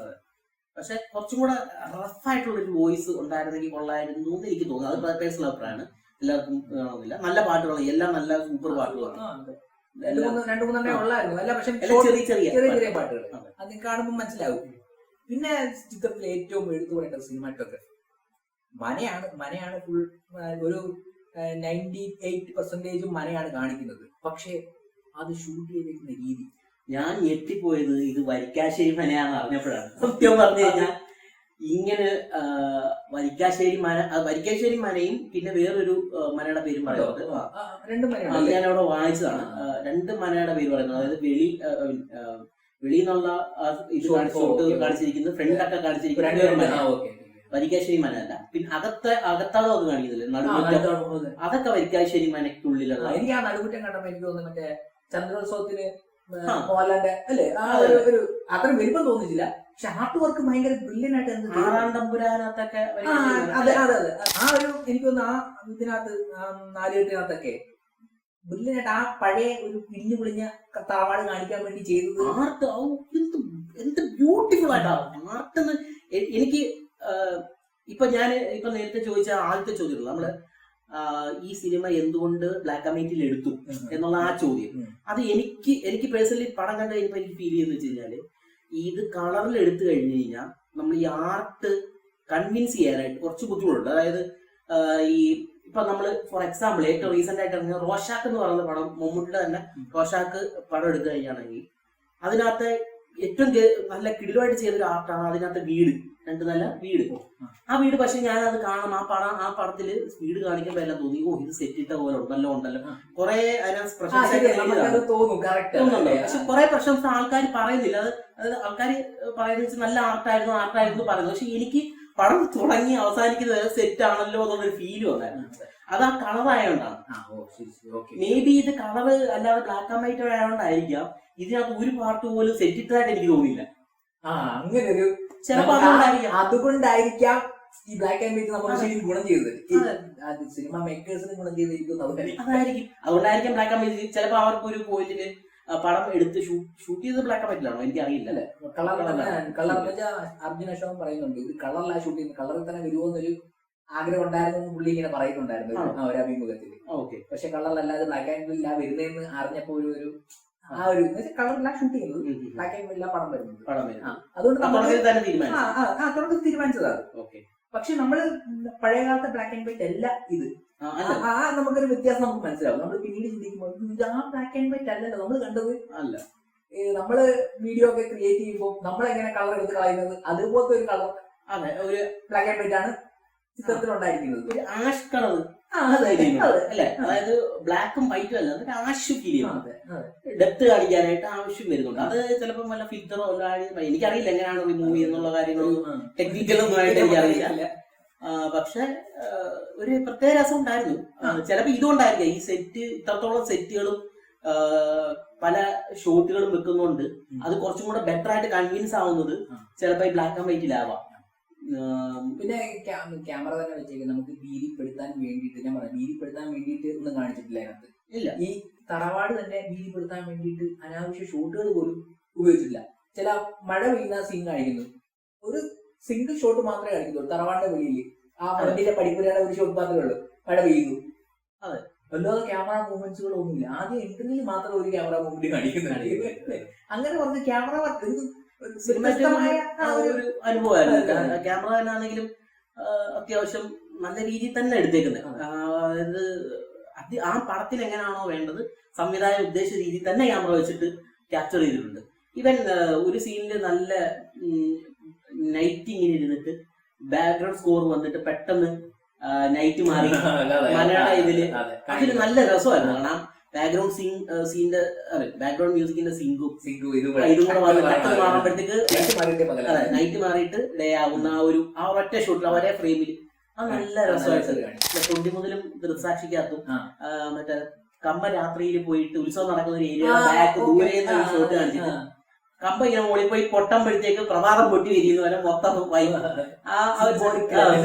S2: പക്ഷെ കുറച്ചും കൂടെ റഫായിട്ടുള്ള ഒരു വോയിസ് ഉണ്ടായിരുന്നെങ്കിൽ കൊള്ളായിരുന്നു എന്ന് എനിക്ക് തോന്നുന്നു. അത് പേഴ്സണൽ അഭിപ്രായമാണ്, എല്ലാവർക്കും കാണുന്നില്ല. നല്ല പാട്ടുകളാണ്, എല്ലാം നല്ല സൂപ്പർ പാട്ടുകളാണ്.
S1: 2-3 ഉള്ളായിരുന്നു അല്ല, പക്ഷെ
S2: ചെറിയ
S1: ചെറിയ പാട്ടുകൾ അത് കാണുമ്പോൾ മനസ്സിലാവും. പിന്നെ ചിത്രത്തിൽ ഏറ്റവും എടുത്തു പറയേണ്ട സിനിമാറ്റോഗ്രാഫി മനയാണ് ഫുൾ. ഒരു 98% മനയാണ് കാണിക്കുന്നത്. പക്ഷെ അത് ഷൂട്ട് ചെയ്തിരിക്കുന്ന രീതി
S2: ഞാൻ ഞെട്ടിപ്പോയത് ഇത് വരിക്കാശ്ശേരി മനയാന്ന് അറിഞ്ഞപ്പോഴാണ്. സത്യം പറഞ്ഞു കഴിഞ്ഞാൽ ഇങ്ങനെ വരിക്കാശ്ശേരി മനയും പിന്നെ വേറൊരു മനയുടെ പേരും പറയുന്നത് ഞാൻ അവിടെ വായിച്ചതാണ്. 2 മനയുടെ പേര് പറയുന്നത്. അതായത് വെളി എന്നുള്ള ഇത് കാണിച്ചിരിക്കുന്നത് ഫ്രണ്ടൊക്കെ കാണിച്ചിരിക്കുന്നത് വരിക്കാശ്ശേരി മന അല്ല. പിന്നെ അകത്താണോ അത് കാണിക്കുന്നില്ല, നടുമുറ്റം, അതൊക്കെ വരിക്കാശ്ശേരി മനയ്ക്കുള്ളിലുള്ള.
S1: എനിക്ക് ആ നടുമുറ്റം കണ്ടപ്പോ എനിക്ക് തോന്നുന്നു മറ്റേ ചന്ദ്രോത്സവത്തിന് മോഹൻലാലിന്റെ അല്ലേ ആ ഒരു അത്ര വലിപ്പം തോന്നിച്ചില്ല. പക്ഷെ ആർട്ട് വർക്ക് ഭയങ്കര ബ്രില്യൻ ആയിട്ട്
S2: ആറാണ്ടമ്പുരാനകത്തൊക്കെ
S1: അതെ ആ ഒരു എനിക്ക് തോന്നുന്നു ആ ഇതിനകത്ത് 4-8-നകത്തൊക്കെ ബ്രില്യൻ ആയിട്ട് ആ പഴയ ഒരു പിരിഞ്ഞു പൊളിഞ്ഞ താവാട് കാണിക്കാൻ വേണ്ടി ചെയ്തത്
S2: ആർട്ട് എന്ത് ബ്യൂട്ടിഫുൾ ആയിട്ടാണ് ആർട്ടെന്ന്. എനിക്ക് ഇപ്പൊ നേരത്തെ ചോദിച്ച ആദ്യത്തെ ചോദ്യം നമ്മള് ഈ സിനിമ എന്തുകൊണ്ട് ബ്ലാക്ക് ആൻഡ് വൈറ്റിൽ എടുത്തു എന്നുള്ള ആ ചോദ്യം, അത് എനിക്ക് പേഴ്സണലി പടം കണ്ടു കഴിഞ്ഞപ്പോ എനിക്ക് ഫീൽ ചെയ്യുന്ന വെച്ച് കഴിഞ്ഞാല് ഇത് കളറിൽ എടുത്തു കഴിഞ്ഞു കഴിഞ്ഞാൽ നമ്മൾ ഈ ആർട്ട് കൺവിൻസ് ചെയ്യാനായിട്ട് കുറച്ച് ബുദ്ധിമുട്ടുണ്ട്. അതായത് ഇപ്പൊ നമ്മള് ഫോർ എക്സാമ്പിൾ ഏറ്റവും റീസെന്റ് ആയിട്ട് ഇറങ്ങിയ റോഷാക്ക് എന്ന് പറയുന്ന പടം, മമ്മൂട്ടിയുടെ തന്നെ റോഷാക്ക് പടം എടുത്തു കഴിഞ്ഞാണെങ്കിൽ അതിനകത്ത് ഏറ്റവും നല്ല കിടിലമായിട്ട് ചെയ്തൊരു ആർട്ടാണ് അതിനകത്ത് വീട്, 2 നല്ല വീട്. ആ വീട് പക്ഷെ ഞാനത് കാണാം ആ പടത്തില് വീട് കാണിക്കുമ്പോ എല്ലാം തോന്നി ഇത് സെറ്റ് ഇട്ട പോലെ ഉണ്ടല്ലോ കുറെ അതിനകത്ത് തോന്നുന്നുണ്ട്. പക്ഷെ കുറെ പ്രശംസ ആൾക്കാർ പറയുന്നില്ല. അതായത് ആൾക്കാർ പറയുന്നത് നല്ല ആർട്ടായിരുന്നു പറയുന്നത്. പക്ഷെ എനിക്ക് പടം തുടങ്ങി അവസാനിക്കുന്നത് സെറ്റ് ആണല്ലോ എന്നുള്ളൊരു ഫീല് വന്നായിരുന്നു. അത് ആ കളറായോണ്ടാണ്. മേ ബി ഇത് കളറ് അല്ലാതെ ബ്ലാക്ക് ആൻഡ് വൈറ്റ് ആയതുകൊണ്ടായിരിക്കാം ഇതിനകത്ത് ഒരു പാർട്ട് പോലും സെറ്റ് ഇട്ടതായിട്ട് എനിക്ക് തോന്നിയില്ല.
S1: അങ്ങനെ ഒരു അതുകൊണ്ടായിരിക്കാം ഈ ബ്ലാക്ക് ആൻഡ് വൈറ്റ് നമുക്ക് ശരിക്കും ഗുണം ചെയ്തത്, സിനിമ മേക്കേഴ്സിന് ഗുണം ചെയ്തിരിക്കും.
S2: അതുകൊണ്ടായിരിക്കാം ബ്ലാക്ക് ആൻഡ് വൈറ്റ്. ചിലപ്പോ അവർക്ക് ഒരു പോയിന്റില് പടം എടുത്ത് ഷൂട്ട് ചെയ്ത് ബ്ലാക്ക് ആൻഡ് വൈറ്റിലാണോ എനിക്ക് അറിയില്ല.
S1: കളർ അർജുൻ അശോകൻ പറയുന്നുണ്ട് ഇത് കളറിലാ ഷൂട്ട് ചെയ്യുന്നത്, കളറിൽ തന്നെ വരുമോന്നൊരു ആഗ്രഹം ഉണ്ടായിരുന്നു പുള്ളി ഇങ്ങനെ പറയുന്നുണ്ടായിരുന്നു ആ ഒരു അഭിമുഖത്തിൽ. പക്ഷെ കളറിലല്ലാതെ ബ്ലാക്ക് ആൻഡ് വൈറ്റിലാ വരുന്നതെന്ന് അറിഞ്ഞപ്പോ ഒരു ആ ഒരു കളറിലാണ് ഷൂട്ട് ചെയ്യുന്നത്, ബ്ലാക്ക് ആൻഡ് വൈറ്റിലാണ് പടം വരുന്നത്. അതുകൊണ്ട് തുടക്കത്തിൽ തീരുമാനിച്ചതാണ്. പക്ഷെ നമ്മള് പഴയകാലത്തെ ബ്ലാക്ക് ആൻഡ് വൈറ്റ് അല്ല ഇത്. നമുക്കൊരു വ്യത്യാസം നമുക്ക് മനസ്സിലാവും. നമ്മൾ പിന്നീട് ചിന്തിക്കുമ്പോൾ ആ ബ്ലാക്ക് ആൻഡ് വൈറ്റ് അല്ലല്ലോ നമ്മൾ കണ്ടത്.
S2: അല്ല,
S1: നമ്മള് വീഡിയോ ഒക്കെ ക്രിയേറ്റ് ചെയ്യുമ്പോൾ നമ്മളെങ്ങനെ കളർ എടുത്ത് കളയുന്നത് അതുപോലത്തെ ഒരു കളർ, ഒരു ബ്ലാക്ക് ആൻഡ് വൈറ്റ് ആണ് ചിത്രത്തിൽ ഉണ്ടായിരിക്കുന്നത്.
S2: ഒരു ആഷ് കളർ അല്ലെ, അതായത് ബ്ലാക്കും വൈറ്റും അല്ല, അതൊരു ആഷ് ഫീൽ ചെയ്യുന്നത്, ഡെപ്ത് കാണിക്കാനായിട്ട് ആവശ്യം വരുന്നുണ്ട്. അത് ചിലപ്പോൾ വല്ല ഫിൽറ്ററോ എനിക്കറിയില്ല എങ്ങനെയാണ് റിമൂവ് എന്നുള്ള കാര്യങ്ങളൊന്നും ടെക്നിക്കലൊന്നും ആയിട്ട് എനിക്കറിയില്ല. പക്ഷെ ഒരു പ്രത്യേക രസം ഉണ്ടായിരുന്നു. ചിലപ്പോ ഇതുകൊണ്ടായിരിക്കാം ഈ സെറ്റ്, ഇത്രത്തോളം സെറ്റുകളും പല ഷോട്ടുകളും വെക്കുന്നുണ്ട് അത് കുറച്ചും കൂടെ ബെറ്റർ ആയിട്ട് കൺവിൻസ് ആവുന്നത് ചിലപ്പോ ഈ ബ്ലാക്ക് ആൻഡ് വൈറ്റിലാവാം.
S1: പിന്നെ ക്യാമറ തന്നെ വെച്ചേക്ക് നമുക്ക് ഭീതിപ്പെടുത്താൻ വേണ്ടിയിട്ട്, ഞാൻ പറയാം ഭീതിപ്പെടുത്താൻ വേണ്ടിയിട്ട് ഒന്നും കാണിച്ചിട്ടില്ല അതിനകത്ത്.
S2: ഇല്ല,
S1: ഈ തറവാട് തന്നെ ഭീതിപ്പെടുത്താൻ വേണ്ടിയിട്ട് അനാവശ്യ ഷോട്ടുകൾ പോലും ഉപയോഗിച്ചിട്ടില്ല. ചില മഴ പെയ്യുന്ന സീൻ കാണിക്കുന്നു, ഒരു സിംഗിൾ ഷോട്ട് മാത്രമേ കാണിക്കുന്നുള്ളൂ. തറവാടിന്റെ വെളിയിൽ ആ ഫ്രണ്ടിലെ പടിപ്പുരയുടെ ഒരു ഷോട്ട് മാത്രമേ ഉള്ളൂ, മഴ പെയ്യുന്നു.
S2: അതെ,
S1: അല്ലാതെ ക്യാമറ മൂവ്മെന്റ്സുകളൊന്നുമില്ല. ആദ്യം എൻട്രിയിൽ മാത്രം ഒരു ക്യാമറ മൂവ്മെന്റ് കാണിക്കുന്നുണ്ട്. അങ്ങനെ കുറച്ച് ക്യാമറ വർക്ക്
S2: ഒരു അനുഭവമായിരുന്നു. ക്യാമറ തന്നെയാണെങ്കിലും അത്യാവശ്യം നല്ല രീതിയിൽ തന്നെ എടുത്തേക്കുന്നത്. അതായത് ആ പടത്തിൽ എങ്ങനെയാണോ വേണ്ടത് സംവിധായകൻ ഉദ്ദേശിച്ച രീതിയിൽ തന്നെ ക്യാമറ വെച്ചിട്ട് ക്യാപ്ചർ ചെയ്തിട്ടുണ്ട്. ഇവൻ ഒരു സീനില് നല്ല നൈറ്റ് ഇങ്ങനെ ഇരുന്നിട്ട് ബാക്ക്ഗ്രൗണ്ട് സ്കോർ വന്നിട്ട് പെട്ടെന്ന് നൈറ്റ് മാറി മലയാള ഇതില് അതിൽ നല്ല രസമായിരുന്നു. കാരണം ബാക്ക്ഗ്രൗണ്ട് സീന്റെ ബാക്ക്ഗ്രൗണ്ട് മ്യൂസിക്കിന്റെ സിങ്കും ഇതും കൂടെ മാറുമ്പോഴത്തേക്ക് നൈറ്റ് മാറിയിട്ട് ഡേ ആവുന്ന ആ ഒരൊറ്റ ഷോട്ടിൽ ഒരേ ഫ്രെയിമിൽ അത് നല്ല രസമായിട്ട് തൊണ്ടി മുതലും ദൃക്സാക്ഷിക്കകത്തും മറ്റേ കമ്പ രാത്രിയിൽ പോയിട്ട് ഉത്സവം നടക്കുന്ന ഒരു ഏരിയ ബാക്ക് ദൂരെ ഷോട്ട് കാണിച്ചിട്ട് കമ്പ ഇങ്ങനെ മുകളിൽ പോയി പൊട്ടുമ്പോഴത്തേക്ക് പ്രഭാതം പൊട്ടി വിരിയുന്ന പോലെ മൊത്തം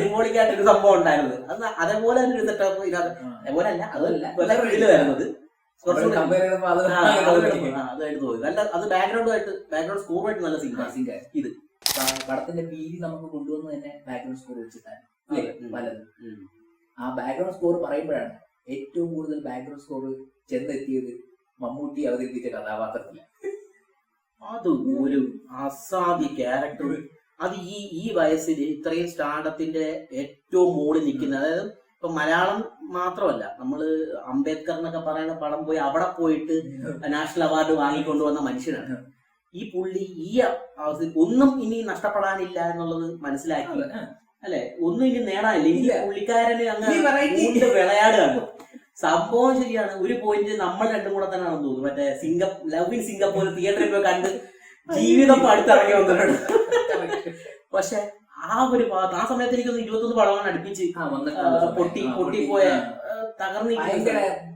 S2: സിംബോളിക്കായിട്ടൊരു സംഭവം ഉണ്ടായിരുന്നത്. അത് അതേപോലെ തന്നെ ഒരു സെറ്റപ്പ് ഇതാണ്. അതേപോലെ അല്ല, അതല്ല ഇതില് വരുന്നത് അതായിട്ട് തോന്നി. നല്ല അത് ബാക്ക്ഗ്രൗണ്ട് സ്കോറുമായിട്ട് നല്ല സിംഗാണ് ഇത്.
S1: പടത്തിന്റെ വീതി നമുക്ക് കൊണ്ടുവന്ന് തന്നെ ബാക്ക്ഗ്രൗണ്ട് സ്കോർ വെച്ചിട്ടാണ് പലതും. ആ ബാക്ക്ഗ്രൗണ്ട് സ്കോർ പറയുമ്പോഴാണ് ഏറ്റവും കൂടുതൽ ബാക്ക്ഗ്രൗണ്ട് സ്കോർ ചെന്നെത്തിയത് മമ്മൂട്ടി അവതരിപ്പിച്ച കഥാപാത്രത്തില്.
S2: അത് ഒരു അസാധ്യ ക്യാരക്ടർ. അത് ഈ വയസ്സിൽ ഇത്രയും സ്റ്റാർഡപ്പിന്റെ ഏറ്റവും മുകളിൽ നിൽക്കുന്ന, അതായത് ഇപ്പൊ മലയാളം മാത്രമല്ല, നമ്മള് അംബേദ്കർ എന്നൊക്കെ പറയുന്ന പടം പോയി അവിടെ പോയിട്ട് നാഷണൽ അവാർഡ് വാങ്ങിക്കൊണ്ടുവന്ന മനുഷ്യനാണ് ഈ പുള്ളി. ഈ അവസ്ഥയിൽ ഒന്നും ഇനി നഷ്ടപ്പെടാനില്ല എന്നുള്ളത് മനസ്സിലാക്കി അല്ലെ, ഒന്നും ഇനി നേടാനില്ല. ഇനി പുള്ളിക്കാരന് അങ്ങ് വിളയാടുകയാണ്. സംഭവം ശരിയാണ്. ഒരു പോയിന്റ് നമ്മൾ രണ്ടും കൂടെ തന്നെ ആണെന്ന് തോന്നുന്നു. മറ്റേ ലവ് ഇൻ സിംഗപ്പൂർ തിയേറ്ററിൽ പോയി കണ്ട് ജീവിതം അടുത്തിറങ്ങി വന്നിട്ടുണ്ട്. പക്ഷെ ആ ഒരു ആ സമയത്ത് എനിക്കൊന്ന് 21 പടമാണ് അടുപ്പിച്ച് പൊട്ടിപ്പോയ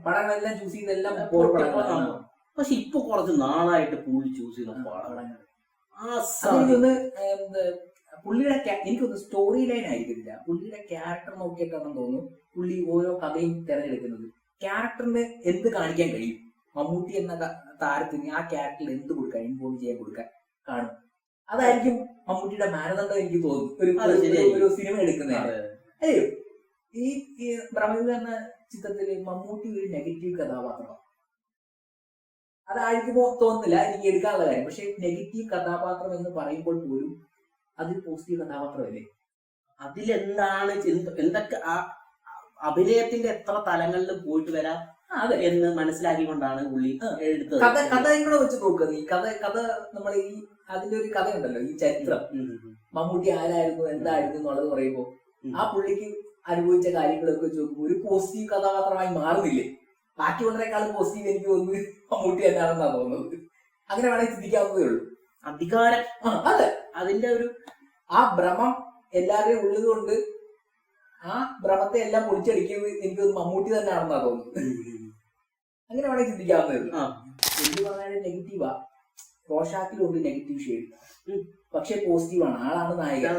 S1: പടങ്ങളെല്ലാം ചൂസ് ചെയ്തെല്ലാം.
S2: പക്ഷെ ഇപ്പൊ കുറച്ച് നാളായിട്ട് പുള്ളി ചൂസ് ചെയ്ത പടങ്ങൾ
S1: പുള്ളിയുടെ എനിക്കൊന്ന് സ്റ്റോറി ലൈൻ ആയിരിക്കില്ല, പുള്ളിയുടെ ക്യാരക്ടർ നോക്കിയിട്ടാണെന്ന് തോന്നുന്നു പുള്ളി ഓരോ കഥയും തിരഞ്ഞെടുക്കുന്നത്. ക്യാരക്ടറിന് എന്ത് കാണിക്കാൻ കഴിയും, മമ്മൂട്ടി എന്ന താരത്തിന് ആ ക്യാരക്ടറിൽ എന്ത് കൊടുക്കാൻ, ഇൻഫോം ചെയ്യാൻ കൊടുക്കാൻ കാണും. അതായിരിക്കും മമ്മൂട്ടിയുടെ മാനദണ്ഡം എനിക്ക് തോന്നുന്നു ഒരു സിനിമ എടുക്കുന്നതിന്. അയ്യോ, ഈ ബ്രഹ്മയുഗ എന്ന ചിത്രത്തില് മമ്മൂട്ടി ഒരു നെഗറ്റീവ് കഥാപാത്രമാണ്. അതായിരിക്കുമോ തോന്നുന്നില്ല എനിക്ക് എടുക്കാനുള്ള കാര്യം. പക്ഷെ നെഗറ്റീവ് കഥാപാത്രം എന്ന് പറയുമ്പോൾ പോലും അത് പോസിറ്റീവ് കഥാപാത്രമല്ലേ.
S2: അതിലെന്താണ് എന്തൊക്കെ അഭിനയത്തിന്റെ എത്ര തലങ്ങളിൽ പോയിട്ട് വരാം എന്ന് മനസ്സിലാക്കിക്കൊണ്ടാണ് പുള്ളി എടുത്തത്.
S1: കഥയും കൂടെ വെച്ച് നോക്കുക നീ. കഥ നമ്മൾ ഈ അതിന്റെ ഒരു കഥയുണ്ടല്ലോ, ഈ ചരിത്രം, മമ്മൂട്ടി ആരായിരുന്നു എന്തായിരുന്നു എന്നുള്ളത് പറയുമ്പോൾ ആ പുള്ളിക്ക് അനുഭവിച്ച കാര്യങ്ങളൊക്കെ വെച്ച് നോക്കുമ്പോൾ ഒരു പോസിറ്റീവ് കഥാപാത്രമായി മാറുന്നില്ലേ. ബാക്കിയുള്ളതിനേക്കാളും പോസിറ്റീവ് എനിക്ക് തോന്നുന്നു മമ്മൂട്ടി തന്നെയാണെന്നാ തോന്നുന്നത്. അങ്ങനെ വേണമെങ്കിൽ ചിന്തിക്കാവുന്നതേ ഉള്ളൂ.
S2: അധികാരം,
S1: അതെ,
S2: അതിന്റെ ഒരു
S1: ആ ഭ്രമം എല്ലാവരുടെയും ഉള്ളത് കൊണ്ട് ആ ഭ്രമത്തെ എല്ലാം പൊളിച്ചടിക്കുന്നത് എനിക്ക് തോന്നുന്നു മമ്മൂട്ടി തന്നെയാണെന്നാ തോന്നുന്നത്. അങ്ങനെ വേണമെങ്കിൽ ചിന്തിക്കാവുന്നതേ ഉള്ളൂ. എന്ത് പറഞ്ഞാലും നെഗറ്റീവാ. റോഷാക്കിലുണ്ട് നെഗറ്റീവ് ഷെയ്ഡ്, പക്ഷെ പോസിറ്റീവാണ്. ആളാണ് നായകൻ.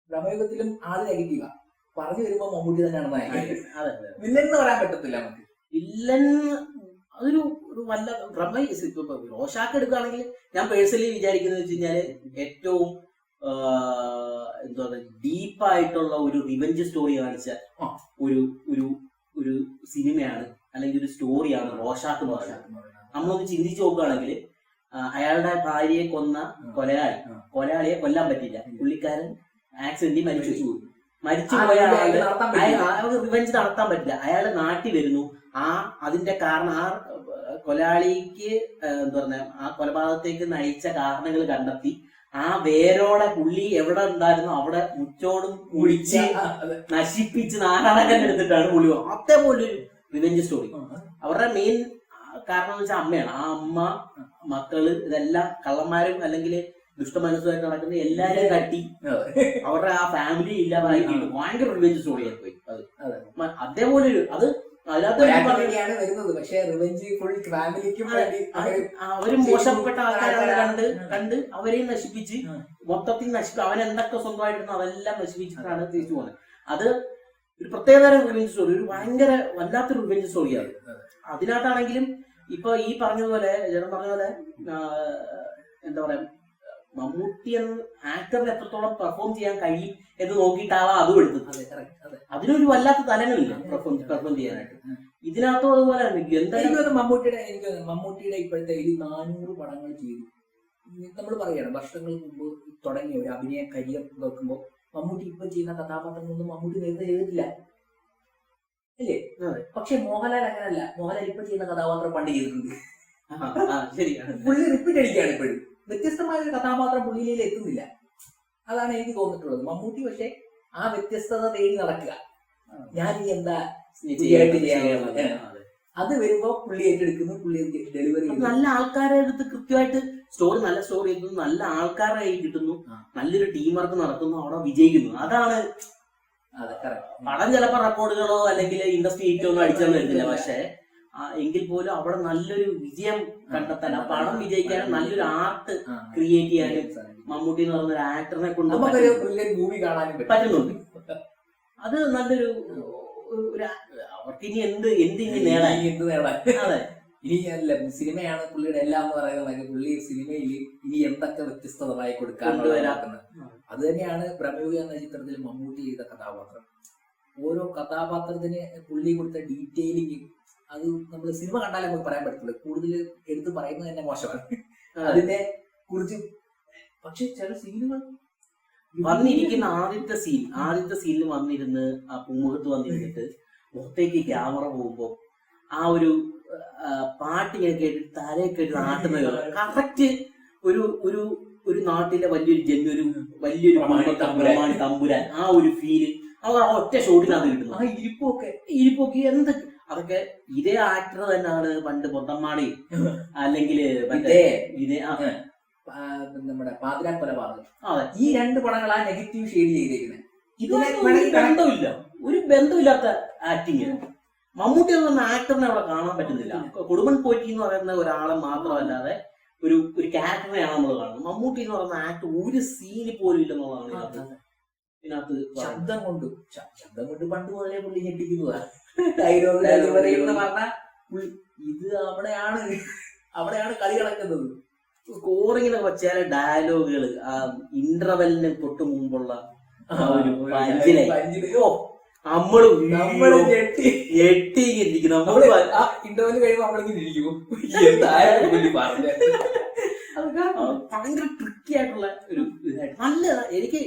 S1: ഭ്രമയുഗത്തിലും ആള് നെഗറ്റീവാ. പറഞ്ഞു വരുമ്പോ മമ്മൂട്ടി തന്നെയാണ് നായകൻ. വില്ലൻ എന്ന് പറയാൻ പറ്റത്തില്ല നമുക്ക്.
S2: വില്ലൻ അതൊരു വല്ല റോഷാക്ക് എടുക്കുകയാണെങ്കിൽ ഞാൻ പേഴ്സണലി വിചാരിക്കുന്നത് വെച്ച് കഴിഞ്ഞാല് ഏറ്റവും എന്താ പറയുക ഡീപ്പായിട്ടുള്ള ഒരു റിവെഞ്ച് സ്റ്റോറി കാണിച്ച ഒരു ഒരു ഒരു സിനിമയാണ് അല്ലെങ്കിൽ ഒരു സ്റ്റോറിയാണ് റോഷാക്ക് എന്ന് പറയുന്നത്. നമ്മളൊന്ന് ചിന്തിച്ചു നോക്കുകയാണെങ്കിൽ അയാളുടെ ഭാര്യയെ കൊന്ന കൊലയാളിയെ കൊല്ലാൻ പറ്റില്ല, പുള്ളിക്കാരൻ ആക്സിഡന്റിൽ മരിച്ചു പോയ ആള് റിവെഞ്ച് നടത്താൻ പറ്റില്ല. അയാള് നാട്ടിൽ വരുന്നു, അതിന്റെ കാരണം കൊലയാളിക്ക് എന്താ പറഞ്ഞ ആ കൊലപാതകത്തേക്ക് നയിച്ച കാരണങ്ങൾ കണ്ടെത്തി ആ വേരോടെ പുള്ളി എവിടെ ഉണ്ടായിരുന്നു അവിടെ മുച്ചോടും മുടിച്ച് നശിപ്പിച്ച് നാരായണൻ എടുത്തിട്ടാണ് പുള്ളി. അതേപോലെ ഒരു റിവെഞ്ച് സ്റ്റോറി. അവരുടെ മെയിൻ കാരണം എന്ന് വെച്ചാൽ അമ്മയാണ്. ആ അമ്മ, മക്കള്, ഇതെല്ലാം കള്ളന്മാരും അല്ലെങ്കിൽ ദുഷ്ടമനസ്സുമായിട്ട് നടക്കുന്ന എല്ലാരും തട്ടി അവരുടെ ആ ഫാമിലി ഇല്ലാതായി ഭയങ്കര റിവെഞ്ച് സ്റ്റോറി ആയി പോയി. അതേപോലെ ഒരു അത് അവരും മോശപ്പെട്ട ആൾക്കാരെ കണ്ട് അവരെയും നശിപ്പിച്ച് മൊത്തത്തിൽ അവൻ എന്തൊക്കെ സ്വന്തമായിട്ടിരുന്നു അതെല്ലാം നശിപ്പിച്ചിട്ടാണ് തിരിച്ചു പോകുന്നത്. അത് ഒരു പ്രത്യേകതരം റിവെഞ്ച് സ്റ്റോറി, ഒരു ഭയങ്കര വല്ലാത്തൊരു റിവെഞ്ച് സ്റ്റോറിയാണ്. അതിനകത്താണെങ്കിലും ഇപ്പൊ ഈ പറഞ്ഞതുപോലെ ചേട്ടൻ പറഞ്ഞ പോലെ എന്താ പറയാ, മമ്മൂട്ടി എന്ന ആക്ടറിന് എത്രത്തോളം പെർഫോം ചെയ്യാൻ കഴിയും എന്ന് നോക്കിയിട്ടാവാം അതും എടുത്തത്. അതിനൊരു വല്ലാത്ത തലങ്ങളില്ല പെർഫോം ചെയ്യാനായിട്ട്. ഇതിനകത്തും അതുപോലെ
S1: എന്തായാലും മമ്മൂട്ടിയുടെ ഇപ്പോഴത്തെ 400 പടങ്ങൾ ചെയ്തു. നമ്മൾ പറയണം വർഷങ്ങൾക്ക് മുമ്പ് തുടങ്ങിയ ഒരു അഭിനയ കരിയർ നോക്കുമ്പോൾ മമ്മൂട്ടി ഇപ്പൊ ചെയ്യുന്ന കഥാപാത്രങ്ങളൊന്നും മമ്മൂട്ടി നേരത്തെ ചെയ്തിട്ടില്ല അല്ലേ? പക്ഷെ മോഹൻലാൽ അങ്ങനല്ല. മോഹൻലാൽ ഇപ്പൊ ചെയ്യുന്ന കഥാപാത്രം പണ്ട് ചെയ്തിട്ടുണ്ട്. പുള്ളി റിപ്പീറ്റ് അടിക്കുകയാണ് ഇപ്പോഴും. വ്യത്യസ്തമായ ഒരു കഥാപാത്രം പുള്ളിയിലേക്ക് എത്തുന്നില്ല. അതാണ് എനിക്ക് തോന്നിട്ടുള്ളത്. മമ്മൂട്ടി പക്ഷെ ആ വ്യത്യസ്തത തേടി നടക്കുക. ഞാൻ ഇനി എന്താ ചെയ്യാനുള്ളത് അത് വരുമ്പോ പുള്ളി ഏറ്റെടുക്കുന്നു, പുള്ളി ഡെലിവറി.
S2: നല്ല ആൾക്കാരെ എടുത്ത് കൃത്യമായിട്ട് സ്റ്റോറി, നല്ല സ്റ്റോറി എത്തുന്നു, നല്ല ആൾക്കാരെ കയ്യിൽ കിട്ടുന്നു, നല്ലൊരു ടീം വർക്ക് നടക്കുന്നു, അവിടെ വിജയിക്കുന്നു. അതാണ് പടം. ചിലപ്പോ റെക്കോർഡുകളോ അല്ലെങ്കിൽ ഇൻഡസ്ട്രി ഹിറ്റൊന്നും അടിച്ചെന്ന് വരുന്നില്ല. പക്ഷെ എങ്കിൽ പോലും അവിടെ നല്ലൊരു വിജയം കണ്ടെത്താൻ, ആ പടം വിജയിക്കാനും നല്ലൊരു ആർട്ട് ക്രിയേറ്റ് ചെയ്യാനും മമ്മൂട്ടി എന്ന് പറയുന്ന ഒരു ആക്ടറിനെ കൊണ്ട്
S1: മൂവി കാണാനും
S2: പറ്റുന്നുണ്ട്. അത് നല്ലൊരു അവർക്ക് ഇനി എന്തിനി നേടാൻ. അതെ,
S1: ഇനി അല്ല സിനിമയാണ് പുള്ളിയുടെ എല്ലാം എന്ന് പറയുന്നത്. പുള്ളി സിനിമയിൽ ഇനി എന്തൊക്കെ വ്യത്യസ്തമായി കൊടുക്കാൻ അത് തന്നെയാണ് ബ്രഹ്മയുഗ എന്ന ചിത്രത്തിൽ മമ്മൂട്ടി ചെയ്ത കഥാപാത്രം. ഓരോ കഥാപാത്രത്തിന് പുള്ളി കൊടുത്ത ഡീറ്റെയിലിംഗ്, അത് നമ്മൾ സിനിമ കണ്ടാലേ നമുക്ക് പറയാൻ പറ്റത്തില്ല. കൂടുതൽ എടുത്ത് പറയുന്നത് തന്നെ മോശമാണ് അതിനെ കുറിച്ച്. പക്ഷെ ചില സീനുകൾ
S2: വന്നിരിക്കുന്ന ആദ്യത്തെ സീനിൽ വന്നിരുന്ന് ആ പൂമുഖത്ത് വന്നിരുന്നിട്ട് മുഖത്തേക്ക് ക്യാമറ പോകുമ്പോ ആ ഒരു പാട്ട് ഞാൻ കേട്ടിട്ട് തലയൊക്കെ ഒരു നാട്ടുന്നത് കറക്റ്റ് ഒരു നാട്ടിലെ വലിയൊരു തമ്പുരാൻ ആ ഒരു ഫീല് അത് ആ ഒറ്റ ഷോട്ടിനകത്ത് കിട്ടുന്നു. ആ ഇരിപ്പൊക്കെ എന്തൊക്കെ അതൊക്കെ ഇതേ ആക്ടർ തന്നെയാണ് പണ്ട് പൊത്തമ്മാടി അല്ലെങ്കിൽ
S1: നമ്മുടെ പാതിരാ കൊലപാതകം. ഈ 2 പടങ്ങൾ ആ നെഗറ്റീവ് ഷെയ്ഡ് ചെയ്തേക്കുന്നത്.
S2: ഒരു ബന്ധമില്ലാത്ത ആക്ടിങ്. മമ്മൂട്ടി എന്ന് പറഞ്ഞ ആക്ടറിനെ അവിടെ കാണാൻ പറ്റുന്നില്ല. കുടുംബൻ പോറ്റി എന്ന് പറയുന്ന ഒരാളെ മാത്രമല്ലാതെ ഒരു ക്യാരക്ടറിനെയാണ് നമ്മൾ കാണുന്നത്. മമ്മൂട്ടി എന്ന് പറയുന്ന ആക്ടർ ഒരു സീന് പോലും ഇല്ലെന്നുള്ളതാണ് ഇതിനകത്ത്.
S1: ശബ്ദം കൊണ്ട് പണ്ട് മുതലേ പുള്ളി ഞെട്ടിക്കുന്നതാണ്. ഡയലോഗ് ഡെലിവറി എന്ന് പറഞ്ഞാൽ ഇത് അവിടെയാണ് കളി കിടക്കുന്നത്.
S2: സ്കോറിങ്ങിനെ ചില ഡയലോഗുകൾ ആ ഇന്റർവെല്ലിന് തൊട്ട് മുമ്പുള്ള ഒരു നമ്മള് ഞെട്ടിയിരിക്കും.
S1: ഇന്റർവെല് കഴിയുമ്പോ നമ്മളിങ്ങനെ ഇരിക്കും.
S2: ഭയങ്കര ട്രിക്കി ആയിട്ടുള്ള ഒരു നല്ല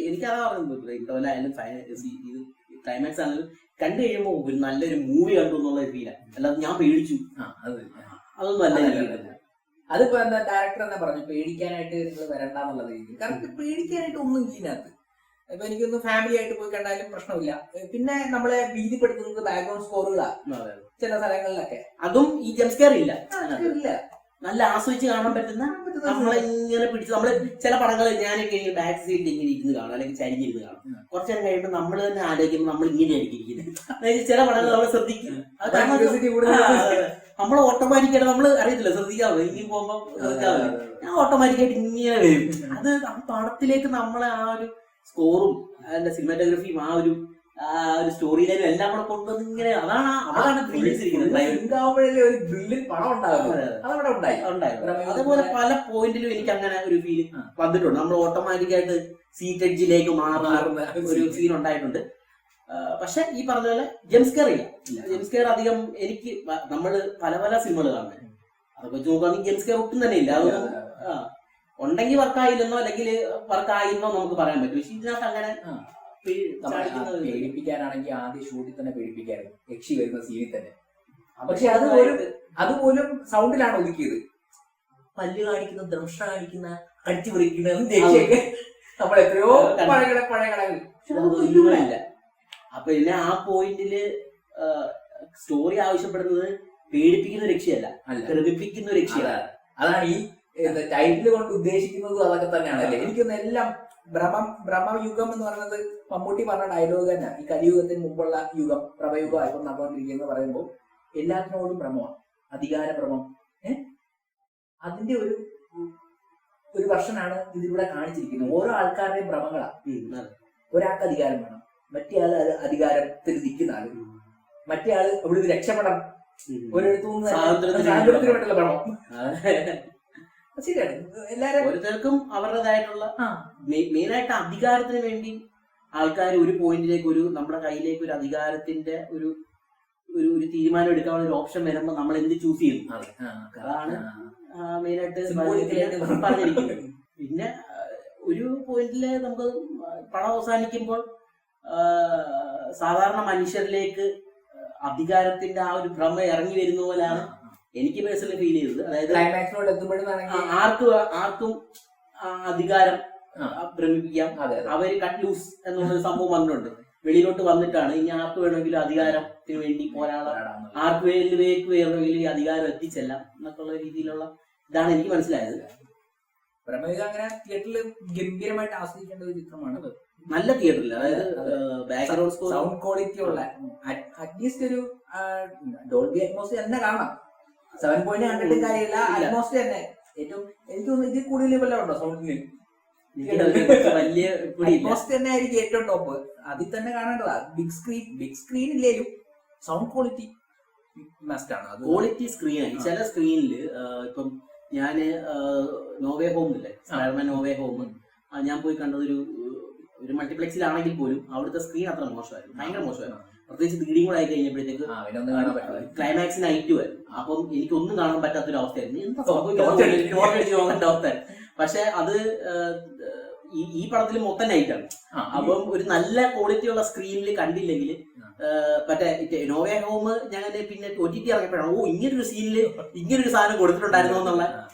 S2: എനിക്കതാ പറയുന്നത്. ഇന്റർവെൽ ആയാലും ക്ലൈമാക്സ് ആണെങ്കിലും കണ്ടു കഴിയുമ്പോ ഒരു നല്ലൊരു മൂവി കണ്ടു എന്നുള്ള ഫീലാണ്. അല്ലാതെ ഞാൻ പേടിച്ചു അതൊന്നും അല്ല.
S1: അതിപ്പോ എന്താ ഡയറക്ടർ തന്നെ പറഞ്ഞു പേടിക്കാനായിട്ട് നിങ്ങൾ വരണ്ടെന്നുള്ള രീതി. കാരണം പേടിക്കാനായിട്ട് ഒന്നും ഇതിനകത്ത് ഇപ്പൊ എനിക്കൊന്ന് ഫാമിലി ആയിട്ട് പോയി കണ്ടാലും പ്രശ്നമില്ല. പിന്നെ നമ്മളെ ഭീതിപ്പെടുത്തുന്നത് ബാക്ക്ഗ്രൗണ്ട് സ്കോറുകളാണ് ചില സ്ഥലങ്ങളിലൊക്കെ.
S2: അതും ഈ ജംസ്കെയർ ഇല്ല, നല്ല ആസ്വദിച്ച് കാണാൻ പറ്റുന്ന നമ്മളിങ്ങനെ പിടിച്ച് നമ്മള് ചില പടങ്ങൾ ഞാനൊക്കെ ബാക്ക് സൈഡിൽ ഇങ്ങനെ ഇരുന്ന് കാണും അല്ലെങ്കിൽ ചരിഞ്ഞിരുന്ന് കാണും. കുറച്ചു നേരം കഴിയുമ്പോൾ നമ്മൾ തന്നെ ആലോചിക്കുമ്പോൾ നമ്മൾ ഇങ്ങനെ ആയിരിക്കും ഇരിക്കുന്നത്. അതായത് ചില പടങ്ങൾ നമ്മൾ ശ്രദ്ധിക്കും. നമ്മൾ ഓട്ടോമാറ്റിക്കായിട്ട് നമ്മൾ അറിയത്തില്ല ശ്രദ്ധിക്കാതെ ഇനി പോകുമ്പോൾ ഞാൻ ഓട്ടോമാറ്റിക്കായിട്ട് ഇങ്ങനെ വരും. അത് ആ പടത്തിലേക്ക് നമ്മളെ ആ ഒരു സ്കോറും അതിന്റെ സിനിമാറ്റോഗ്രഫിയും ആ ഒരു സ്റ്റോറി ലൈനും എല്ലാം കൂടെ കൊണ്ടുവന്ന് ഇങ്ങനെ അതാണ് അതുപോലെ പല പോയിന്റിലും എനിക്ക് അങ്ങനെ ഒരു ഫീൽ വന്നിട്ടുണ്ട്. നമ്മൾ ഓട്ടോമാറ്റിക്കായിട്ട് സീറ്റ് എഡ്ജിലേക്ക് മാറുന്ന ഒരു സീൻ ഉണ്ടായിട്ടുണ്ട്. പക്ഷെ ഈ പറഞ്ഞ പോലെ ജംസ്കെയർ ഇല്ല. ജംസ്കെയർ അധികം എനിക്ക് നമ്മള് പല സിനിമകൾ കാണുന്നത് അതൊക്കെ വെച്ച് നോക്കുകയാണെങ്കിൽ ജെയിംസ് കെയർ ഒട്ടും തന്നെ ഇല്ല. അതൊന്നും ഉണ്ടെങ്കിൽ വർക്കായില്ലെന്നോ അല്ലെങ്കിൽ വർക്കായിന്നോ നമുക്ക് പറയാൻ പറ്റും. പക്ഷെ ഇതിനകത്ത് അങ്ങനെ
S1: പേടിപ്പിക്കാനാണെങ്കിൽ ആദ്യം ഷൂട്ടിൽ തന്നെ പേടിപ്പിക്കായിരുന്നു, യക്ഷി വരുന്ന സീനിൽ തന്നെ. പക്ഷെ അതുപോലും സൗണ്ടിലാണ് ഒതുക്കിയത്. പല്ല് കാണിക്കുന്ന, ദംഷ കാണിക്കുന്ന, അടിച്ചു പറിക്കുന്ന നമ്മൾ എത്രയോ പഴയ
S2: കടകളില്ല. അപ്പൊ പിന്നെ ആ പോയിന്റില് സ്റ്റോറി ആവശ്യപ്പെടുന്നത് പേടിപ്പിക്കുന്ന രക്ഷയല്ല, പ്രേരിപ്പിക്കുന്ന രക്ഷയാണ്.
S1: അതാണ് ഈ ടൈറ്റിൽ കൊണ്ട് ഉദ്ദേശിക്കുന്നതും അതൊക്കെ തന്നെയാണല്ലേ. എനിക്കൊന്ന് എല്ലാം ബ്രഹ്മയുഗം എന്ന് പറയുന്നത് മമ്മൂട്ടി പറഞ്ഞ ഡയലോഗ് തന്നെ. ഈ കലിയുഗത്തിന് മുമ്പുള്ള യുഗം പ്രഭയുഗം ഇപ്പം നടന്നുകൊണ്ടിരിക്കുന്നത് പറയുമ്പോൾ എല്ലാത്തിനോടും ഭ്രമമാണ്, അധികാര ഭ്രമം. അതിന്റെ ഒരു വർഷനാണ് ഇതിലൂടെ കാണിച്ചിരിക്കുന്നത്. ഓരോ ആൾക്കാരുടെയും ഭ്രമങ്ങളാണ്. ഒരാൾക്ക് അധികാരം വേണം, മറ്റേ ആള് അധികാരത്തിൽ നിൽക്കുന്ന ആള്, മറ്റേ ആള് അവിടുന്ന് രക്ഷപ്പെടണം, സ്വാതന്ത്ര്യത്തിന് വേണ്ടിയുള്ള ഭ്രമം. ശരിയാണ്. എല്ലാരും
S2: ഓരോരുത്തർക്കും അവരുടേതായിട്ടുള്ള മെയിനായിട്ട് അധികാരത്തിന് വേണ്ടി ആൾക്കാർ ഒരു പോയിന്റിലേക്ക് നമ്മുടെ കയ്യിലേക്ക് ഒരു അധികാരത്തിന്റെ ഒരു തീരുമാനം എടുക്കാനുള്ള ഒരു ഓപ്ഷൻ വരുമ്പോൾ നമ്മൾ എന്ത് ചൂസ് ചെയ്യുന്നു, അതാണ് മെയിനായിട്ട് പറഞ്ഞിരിക്കുന്നത്. പിന്നെ ഒരു പോയിന്റില് നമുക്ക് പണം അവസാനിക്കുമ്പോൾ സാധാരണ മനുഷ്യരിലേക്ക് അധികാരത്തിന്റെ ആ ഒരു ഭ്രമ ഇറങ്ങി വരുന്ന പോലെയാണ് എനിക്ക് പേഴ്സണലി ഫീൽ ചെയ്തത്. അതായത് ആർക്കും അധികാരം ഭ്രമിപ്പിക്കാം, അവര് കട്ട് ലൂസ് എന്നുള്ളൊരു സംഭവം വന്നിട്ടുണ്ട്. വെളിയിലോട്ട് വന്നിട്ടാണ് ഇനി ആർക്ക് വേണമെങ്കിലും അധികാരത്തിന് വേണ്ടി പോരാടാം, ആർക്ക് വേണമെങ്കിലും ഈ അധികാരം എത്തിച്ചെല്ലാം എന്നൊക്കെയുള്ള രീതിയിലുള്ള ഇതാണ് എനിക്ക് മനസ്സിലായത്.
S1: ബ്രഹ്മയുഗം അങ്ങനെ തിയേറ്ററിൽ ഗംഭീരമായിട്ട് ആസ്വദിക്കേണ്ട ഒരു ചിത്രമാണ്.
S2: നല്ല തിയേറ്ററിൽ, അതായത് ബാക്ക്ഗ്രൗണ്ട് സ്കോർ,
S1: സൗണ്ട് ക്വാളിറ്റി ഉള്ള അറ്റ്ലീസ്റ്റ് ഒരു ഡോൾബി അറ്റ്മോസ്ഫിയർ തന്നെ കാണാം. 7.0 കണ്ടിട്ടും കാര്യമില്ല, അറ്റ്മോസ്ഫിയർ തന്നെ ഏറ്റവും എനിക്ക് തോന്നുന്നു ഇതിൽ കൂടുതൽ വല്ല ഉണ്ടോ സൗണ്ടിന്?
S2: വലിയ
S1: അറ്റ്മോസ്ഫിയർ തന്നെ ആയിരിക്കും ഏറ്റവും ടോപ്പ്. അതിൽ തന്നെ കാണേണ്ടതാ. ബിഗ് സ്ക്രീൻ ഇല്ലേലും സൗണ്ട് ക്വാളിറ്റി മസ്റ്റ് ആണ്.
S2: ക്വാളിറ്റി സ്ക്രീനായി ചില സ്ക്രീനിൽ. ഇപ്പം ഞാന് നോവേ ഹോം ഇല്ലേ, സ്പൈഡർമാൻ നോവേ ഹോം, ഞാൻ പോയി കണ്ടത് ഒരു മൾട്ടിപ്ലെക്സിലാണെങ്കിൽ പോലും അവിടുത്തെ സ്ക്രീൻ അത്ര മോശമായിരുന്നു, ഭയങ്കര മോശമായിരുന്നു. പ്രത്യേകിച്ച് ത്രീഡിയും കൂടെ ആയി കഴിഞ്ഞപ്പോഴത്തേക്ക് ക്ലൈമാക്സ് നൈറ്റ് ആയിരുന്നു. അപ്പം എനിക്കൊന്നും കാണാൻ പറ്റാത്തൊരു അവസ്ഥയായിരുന്നു. എന്താ നോക്കേണ്ട അവസ്ഥയായിരുന്നു. പക്ഷെ അത് ഈ പടത്തിൽ മൊത്തം നൈറ്റാണ്. അപ്പം ഒരു നല്ല ക്വാളിറ്റിയുള്ള സ്ക്രീനിൽ കണ്ടില്ലെങ്കിൽ മറ്റേ നോവേ ഹോം ഞാൻ പിന്നെ OTT ഇറങ്ങിയപ്പോഴാണ് ഇങ്ങനൊരു സീനില് ഇങ്ങനൊരു സാധനം കൊടുത്തിട്ടുണ്ടായിരുന്നു എന്നുള്ള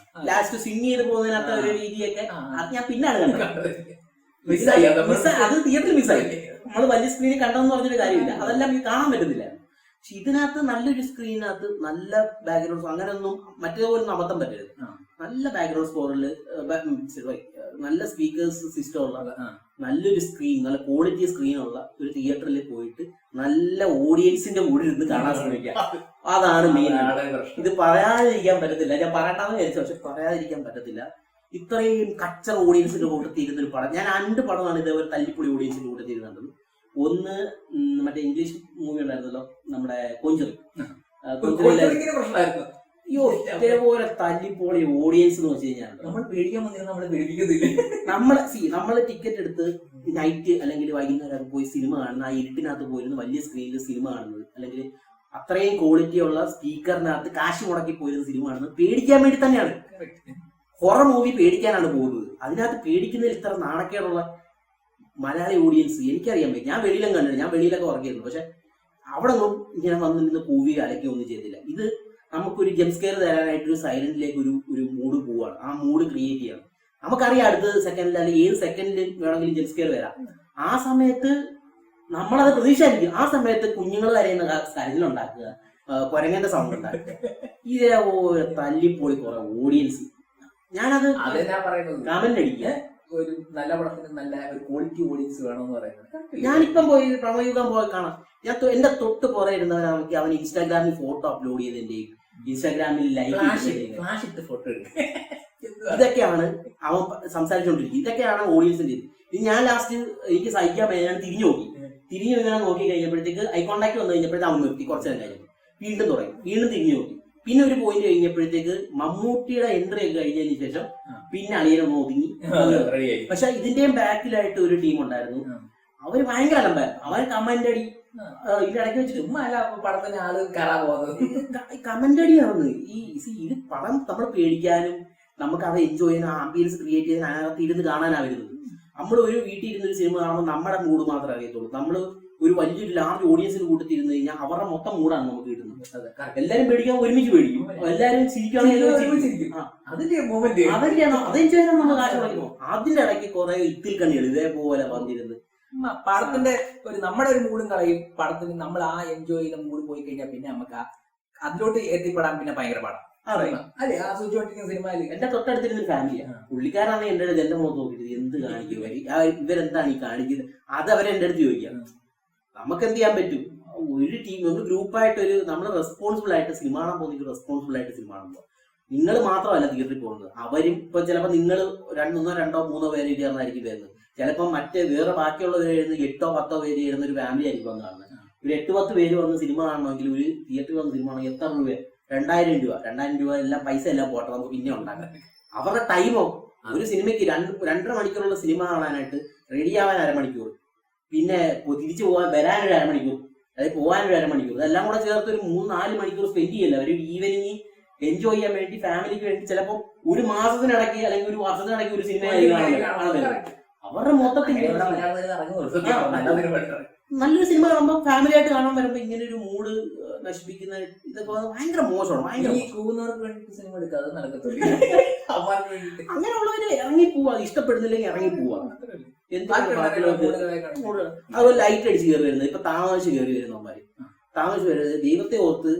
S2: ലാസ്റ്റ് സ്വിങ് ചെയ്ത് പോകുന്നതിനകത്ത് ഒരു രീതിയൊക്കെ അത് ഞാൻ പിന്നാണ് കണ്ടത്. അത് തിയേറ്ററിൽ മിസ്സായി. നമ്മൾ വലിയ സ്ക്രീനിൽ കണ്ടെന്ന് പറഞ്ഞൊരു കാര്യമില്ല, അതെല്ലാം കാണാൻ പറ്റുന്നില്ല. പക്ഷെ ഇതിനകത്ത് നല്ലൊരു സ്ക്രീനകത്ത് നല്ല ബാക്ക്ഗ്രൗണ്ട്, അങ്ങനെയൊന്നും മറ്റേപോലെ അബദ്ധം പറ്റരുത്. നല്ല ബാക്ക്ഗ്രൗണ്ട് സ്കോറില് നല്ല സ്പീക്കേഴ്സ് സിസ്റ്റം ഉള്ള നല്ലൊരു സ്ക്രീൻ, നല്ല ക്വാളിറ്റി സ്ക്രീനുള്ള ഒരു തിയേറ്ററിൽ പോയിട്ട് നല്ല ഓഡിയൻസിന്റെ കൂടെ ഇരുന്ന് കാണാൻ ശ്രമിക്കുക. അതാണ് മെയിൻ. ഇത് പറയാതിരിക്കാൻ പറ്റത്തില്ല, ഞാൻ പറയണ്ടെന്ന് വിചാരിച്ചു, പക്ഷെ പറയാതിരിക്കാൻ പറ്റത്തില്ല. ഇത്രയും കച്ചർ ഓഡിയൻസിന്റെ കൂട്ടത്തിൽ ഇരുന്നൊരു പടം ഞാൻ 2 പടമാണ് ഇതേപോലെ തല്ലിപ്പൊളി ഓഡിയൻസിന്റെ കൂട്ടത്തിൽ ഇരുന്നത്. ഒന്ന് മറ്റേ ഇംഗ്ലീഷ് മൂവി ഉണ്ടായിരുന്നല്ലോ, നമ്മുടെ കൊഞ്ചറി. അയ്യോ, ഇതേപോലെ തല്ലിപ്പൊളി ഓഡിയൻസ് എന്ന് വെച്ച് കഴിഞ്ഞാൽ
S1: നമ്മൾ പേടിക്കാൻ വന്നിരുന്ന നമ്മളെ പേടിപ്പിക്കുന്നില്ല.
S2: നമ്മള് ടിക്കറ്റ് എടുത്ത് നൈറ്റ് അല്ലെങ്കിൽ വൈകുന്നേരം പോയി സിനിമ കാണുന്ന ആ ഇരുട്ടിനകത്ത് പോയിരുന്നു വലിയ സ്ക്രീനിൽ സിനിമ കാണുന്നത്, അല്ലെങ്കിൽ അത്രയും ക്വാളിറ്റിയുള്ള സ്പീക്കറിനകത്ത് കാശ് മുടക്കി പോയിരുന്ന സിനിമ കാണുന്നത് പേടിക്കാൻ വേണ്ടി തന്നെയാണ്. ഹൊറർ മൂവി പേടിക്കാനാണ് പോകുന്നത്. അതിനകത്ത് പേടിക്കുന്നതിൽ ഇത്ര നാണക്കേടുള്ള മലയാളി ഓഡിയൻസ് എനിക്കറിയാൻ പറ്റും. ഞാൻ വെളിയിലും കണ്ടിട്ടുണ്ട്, ഞാൻ വെളിയിലൊക്കെ വർക്ക് ചെയ്തു, പക്ഷെ അവിടെ ഒന്നും ഇങ്ങനെ വന്നിരുന്ന് കൂവി അലക്കി ഒന്നും ചെയ്തില്ല. ഇത് നമുക്കൊരു ജംസ്കെയർ തരാനായിട്ട് ഒരു സൈലന്റിലേക്ക് ഒരു മൂഡ് പോവാണ്, ആ മൂഡ് ക്രിയേറ്റ് ചെയ്യണം. നമുക്കറിയാം അടുത്ത സെക്കൻഡിൽ അല്ലെങ്കിൽ ഏത് സെക്കൻഡിൽ വേണമെങ്കിലും ജംസ്കെയർ വരാം. ആ സമയത്ത് നമ്മളത് പ്രതീക്ഷയായിരിക്കും. ആ സമയത്ത് കുഞ്ഞുങ്ങൾ കരയുന്ന കരച്ചിലുണ്ടാക്കുക, കുരങ്ങന്റെ സൗണ്ട് ഉണ്ടാക്കുക, ഇതേപോലെ തല്ലിപ്പൊളി കുറെ ഓഡിയൻസ്. ഞാനത് കമന്റ് അടിക്കുക,
S1: ഒരു നല്ല പടത്തിന് നല്ല ഒരു ക്വാളിറ്റി ഓഡിയൻസ് വേണമെന്ന് പറയുന്നത്.
S2: ഞാനിപ്പം പോയി പ്രമയുഗം പോയി കാണാം. ഞാൻ എന്റെ തൊട്ട് പുറകെ ഇരുന്നവനാണെങ്കിൽ അവൻ ഇൻസ്റ്റാഗ്രാമിൽ ഫോട്ടോ അപ്ലോഡ് ചെയ്തതിന്റെയും ഇൻസ്റ്റാഗ്രാമിൽ
S1: ഫ്ലാഷ് ഇട്ട് ഫോട്ടോ എടുക്കുക,
S2: ഇതൊക്കെയാണ് അവൻ സംസാരിച്ചുകൊണ്ടിരിക്കുന്നത്. ഇതൊക്കെയാണ് ഓഡിയൻസിന്റെ ഇത്. ഞാൻ ലാസ്റ്റ് എനിക്ക് സഹിക്കാൻ ഞാൻ തിരിഞ്ഞു ഇങ്ങനെ നോക്കി കഴിഞ്ഞപ്പോഴത്തേക്ക് ഐ കോണ്ടാക്ട് വന്നു കഴിഞ്ഞപ്പോഴത്തേക്ക് അവൻ നിർത്തി. കുറച്ചു നേരം കഴിഞ്ഞു വീണ്ടും തുടങ്ങി, വീണ്ടും തിരിഞ്ഞു നോക്കി. പിന്നെ ഒരു പോയിന്റ് കഴിഞ്ഞപ്പോഴത്തേക്ക് മമ്മൂട്ടിയുടെ എൻട്രി ഒക്കെ കഴിഞ്ഞതിന് ശേഷം പിന്നെ അളിയനൊന്ന് ഒതുങ്ങി. പക്ഷെ ഇതിന്റെയും ബാക്കിലായിട്ട് ഒരു ടീം ഉണ്ടായിരുന്നു, അവര് ഭയങ്കര അലമ്പായിരുന്നു. അവർ കമന്റ് അടി ഇതിന്റെ ഇടയ്ക്ക് വെച്ചിട്ട്
S1: ചുമ്മാ അല്ല പടത്തിന് ആള് കയറാൻ പോകുന്നത്.
S2: കമന്റ് അടിയാണ് ഇത് പടം നമ്മൾ പേടിക്കാനും നമുക്ക് അത് എൻജോയ് ചെയ്യാൻ ആംബിയൻസ് ക്രിയേറ്റ് ചെയ്യാൻ അതിനകത്ത് ഇരുന്ന് കാണാനാണ് വരുന്നത്. നമ്മൾ ഒരു വീട്ടിൽ ഇരുന്ന് ഒരു സിനിമ കാണുമ്പോൾ നമ്മുടെ മൂഡ് മാത്രമേ അറിയത്തുള്ളൂ. നമ്മൾ ഒരു വലിയൊരു ലാർജ് ഓഡിയൻസിന് കൂട്ടത്തിരുന്ന് കഴിഞ്ഞാൽ അവരുടെ മൊത്തം മൂടാണ് നമുക്ക് കിട്ടുന്നത്. എല്ലാരും പേടിക്കാൻ ഒരുമിച്ച് പേടിക്കും, എല്ലാരും ചിരിക്കുകയാണെങ്കിൽ അത് എൻജോയ് ചെയ്യാൻ നമ്മൾ കാശ് കളിക്കുമോ. അതിന്റെ ഇടയ്ക്ക് കുറെ ഇത്തിൽ കണ്ണികൾ ഇതേപോലെ വന്നിരുന്ന്
S1: പടത്തിന്റെ നമ്മുടെ ഒരു മൂഡും കളയും. പടത്തിന് നമ്മൾ ആ എൻജോയ് ചെയ്യുന്ന മൂഡ് പോയി കഴിഞ്ഞാൽ പിന്നെ നമുക്ക് അതിലോട്ട് എത്തിപ്പെടാൻ പിന്നെ ഭയങ്കര പാടാണ്. അതെ, ആസ്വദിച്ചോണ്ടിരിക്കുന്ന സിനിമയിൽ
S2: എന്റെ തൊട്ടടുത്തിരുന്ന ഫാമിലിയാണ്. പുള്ളിക്കാരാണ് എന്റെ അടുത്ത് എന്റെ മുഖത്ത് നോക്കിയിട്ട് എന്ത് കാണിക്കും ഇവരെന്താണ് ഈ കാണിക്കുന്നത്, അത് അവരെ എന്റെ അടുത്ത് ചോദിക്കാം. നമുക്ക് എന്ത് ചെയ്യാൻ പറ്റും? ഒരു ടീം ഒരു ഗ്രൂപ്പായിട്ട് നമ്മൾ റെസ്പോൺസിബിൾ ആയിട്ട് സിനിമ കാണാൻ പോകുന്നെങ്കിൽ റെസ്പോൺസിബിൾ ആയിട്ട് സിനിമ കാണുമ്പോൾ നിങ്ങൾ മാത്രമല്ല തിയേറ്ററിൽ പോകുന്നത്. അവരും ഇപ്പൊ ചിലപ്പോൾ നിങ്ങൾ 1 2 3 പേര് ചേർന്നായിരിക്കും വരുന്നത്. ചിലപ്പോൾ മറ്റേ വേറെ ബാക്കിയുള്ളവർ 8 10 പേര് ചേരുന്ന ഒരു ഫാമിലി ആയിരിക്കും വന്ന് കാണുന്നത്. ഒരു 8 10 പേര് വന്ന് സിനിമ കാണണമെങ്കിൽ ഒരു തിയേറ്ററിൽ വന്ന് സിനിമ കാണണമെങ്കിൽ എത്ര രൂപ? 2000 രൂപ എല്ലാം പൈസ എല്ലാം പോട്ടെ, നമുക്ക് പിന്നെ ഉണ്ടാക്കാം. അവരുടെ ടൈമോ ഒരു സിനിമയ്ക്ക് 2.5 മണിക്കൂറുള്ള സിനിമ കാണാനായിട്ട് റെഡി ആവാൻ 1/2 മണിക്കൂർ, പിന്നെ തിരിച്ചു പോകാൻ വരാനൊരു 1/2 മണിക്കൂർ, അതായത് പോകാനൊരു 1/2 മണിക്കൂർ, ഇതെല്ലാം കൂടെ ചേർത്ത് ഒരു 3-4 മണിക്കൂർ സ്പെൻഡ് ചെയ്യല്ല. ഒരു ഈവനിങ് എൻജോയ് ചെയ്യാൻ വേണ്ടി ഫാമിലിക്ക് വേണ്ടി ചിലപ്പോൾ ഒരു മാസത്തിനിടയ്ക്ക് അല്ലെങ്കിൽ ഒരു വർഷത്തിനിടയ്ക്ക് ഒരു സിനിമ അവരുടെ മൊത്തത്തിൽ നല്ലൊരു സിനിമ കാണുമ്പോൾ ഫാമിലി ആയിട്ട് കാണാൻ വരുമ്പോ ഇങ്ങനെ ഒരു മൂഡ് നശിപ്പിക്കുന്ന ഇതൊക്കെ ഭയങ്കര മോശമാണ്. ഭയങ്കര
S1: സിനിമ എടുക്കാതെ നടക്കത്തില്ല.
S2: അങ്ങനെയുള്ളവര് ഇറങ്ങി പോവാ, ഇഷ്ടപ്പെടുന്നില്ലെങ്കിൽ ഇറങ്ങി പോവാ. അതുപോലെ ലൈറ്റ് അടിച്ച് കയറി വരുന്നത്, ഇപ്പൊ താമസിച്ച് കയറി വരുന്നവന്മാര് താമസിച്ച് വരുന്നത് ദൈവത്തെ ഓർത്ത്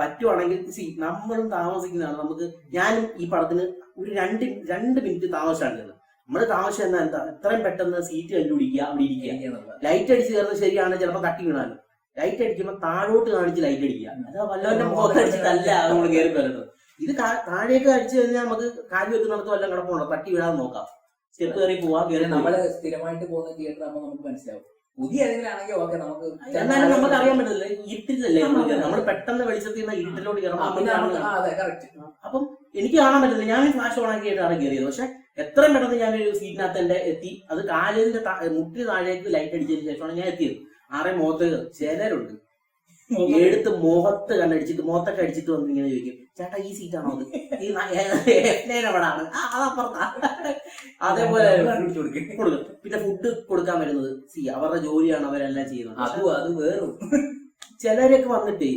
S2: പറ്റുവാണെങ്കിൽ നമ്മളും താമസിക്കുന്നതാണ്. നമുക്ക് ഞാനും ഈ പടത്തിന് ഒരു 2 മിനിറ്റ് താമസിച്ചാണ്. നമ്മള് താമസം എന്താ എത്രയും പെട്ടെന്ന് സീറ്റ് കണ്ടുപിടിക്കുക, അവിടെ ഇരിക്കുക. ലൈറ്റ് അടിച്ച് കയറുന്നത് ശരിയാണ്, ചിലപ്പോൾ തട്ടി വീണാലും ലൈറ്റ് അടിക്കുമ്പോൾ താഴോട്ട് കാണിച്ച് ലൈറ്റ് അടിക്കുക. അത് വല്ലവന്റെ മുഖത്ത് അടിച്ചിട്ടല്ല നമ്മൾ കയറി വരുന്നത്. ഇത് താഴേക്ക് അടിച്ചു കഴിഞ്ഞാൽ നമുക്ക് കാല് വെക്കുന്നിടത്ത് വല്ലതും കിടപ്പുണ്ടോ, തട്ടി വീഴാതെ നോക്കാം, സ്റ്റെപ്പ് കയറി പോവാ.
S1: നമ്മള് സ്ഥിരമായിട്ട് പോകുന്ന തിയേറ്റർ ആകുമ്പോൾ നമുക്ക് മനസ്സിലാവും. പുതിയ ഏതെങ്കിലും ആണെങ്കിൽ ഓക്കെ, നമുക്ക്
S2: എന്നാലും നമുക്ക് അറിയാൻ പറ്റില്ല, ഇരുട്ടിലല്ലേ നമ്മൾ പെട്ടെന്ന് വെളിച്ചത്തിൽ നിന്ന് ഇരുട്ടിലോട്ട് കയറണം. അപ്പം എനിക്ക് കാണാൻ പറ്റില്ല, ഞാൻ ഫ്ലാഷ് ഓൺ ആക്കിയിട്ടാണ് കയറിയത്. പക്ഷെ എത്രയും പെട്ടെന്ന് ഞാനൊരു സീറ്റിനകത്ത് എന്റെ എത്തി, അത് കാലിന്റെ മുട്ടിന് താഴേക്ക് ലൈറ്റ് അടിച്ചതിന് ശേഷമാണ് ഞാൻ എത്തിയത്. മുഖത്ത് ചിലരുണ്ട് എടുത്ത് മുഖത്ത് കണ്ടടിച്ചിട്ട് മുഖത്തൊക്കെ അടിച്ചിട്ട് വന്ന് ഇങ്ങനെ ചോദിക്കും, ചേട്ടാ ഈ സീറ്റാണോ അത്, ഈ എവിടാണ്, അതപ്പുറത്താ. അതേപോലെ കൊടുക്കും. പിന്നെ ഫുഡ് കൊടുക്കാൻ വരുന്നത് അവരുടെ ജോലിയാണ്, അവരെല്ലാം ചെയ്യുന്നത്.
S1: അത് വേറും
S2: ചിലരൊക്കെ വന്നിട്ട്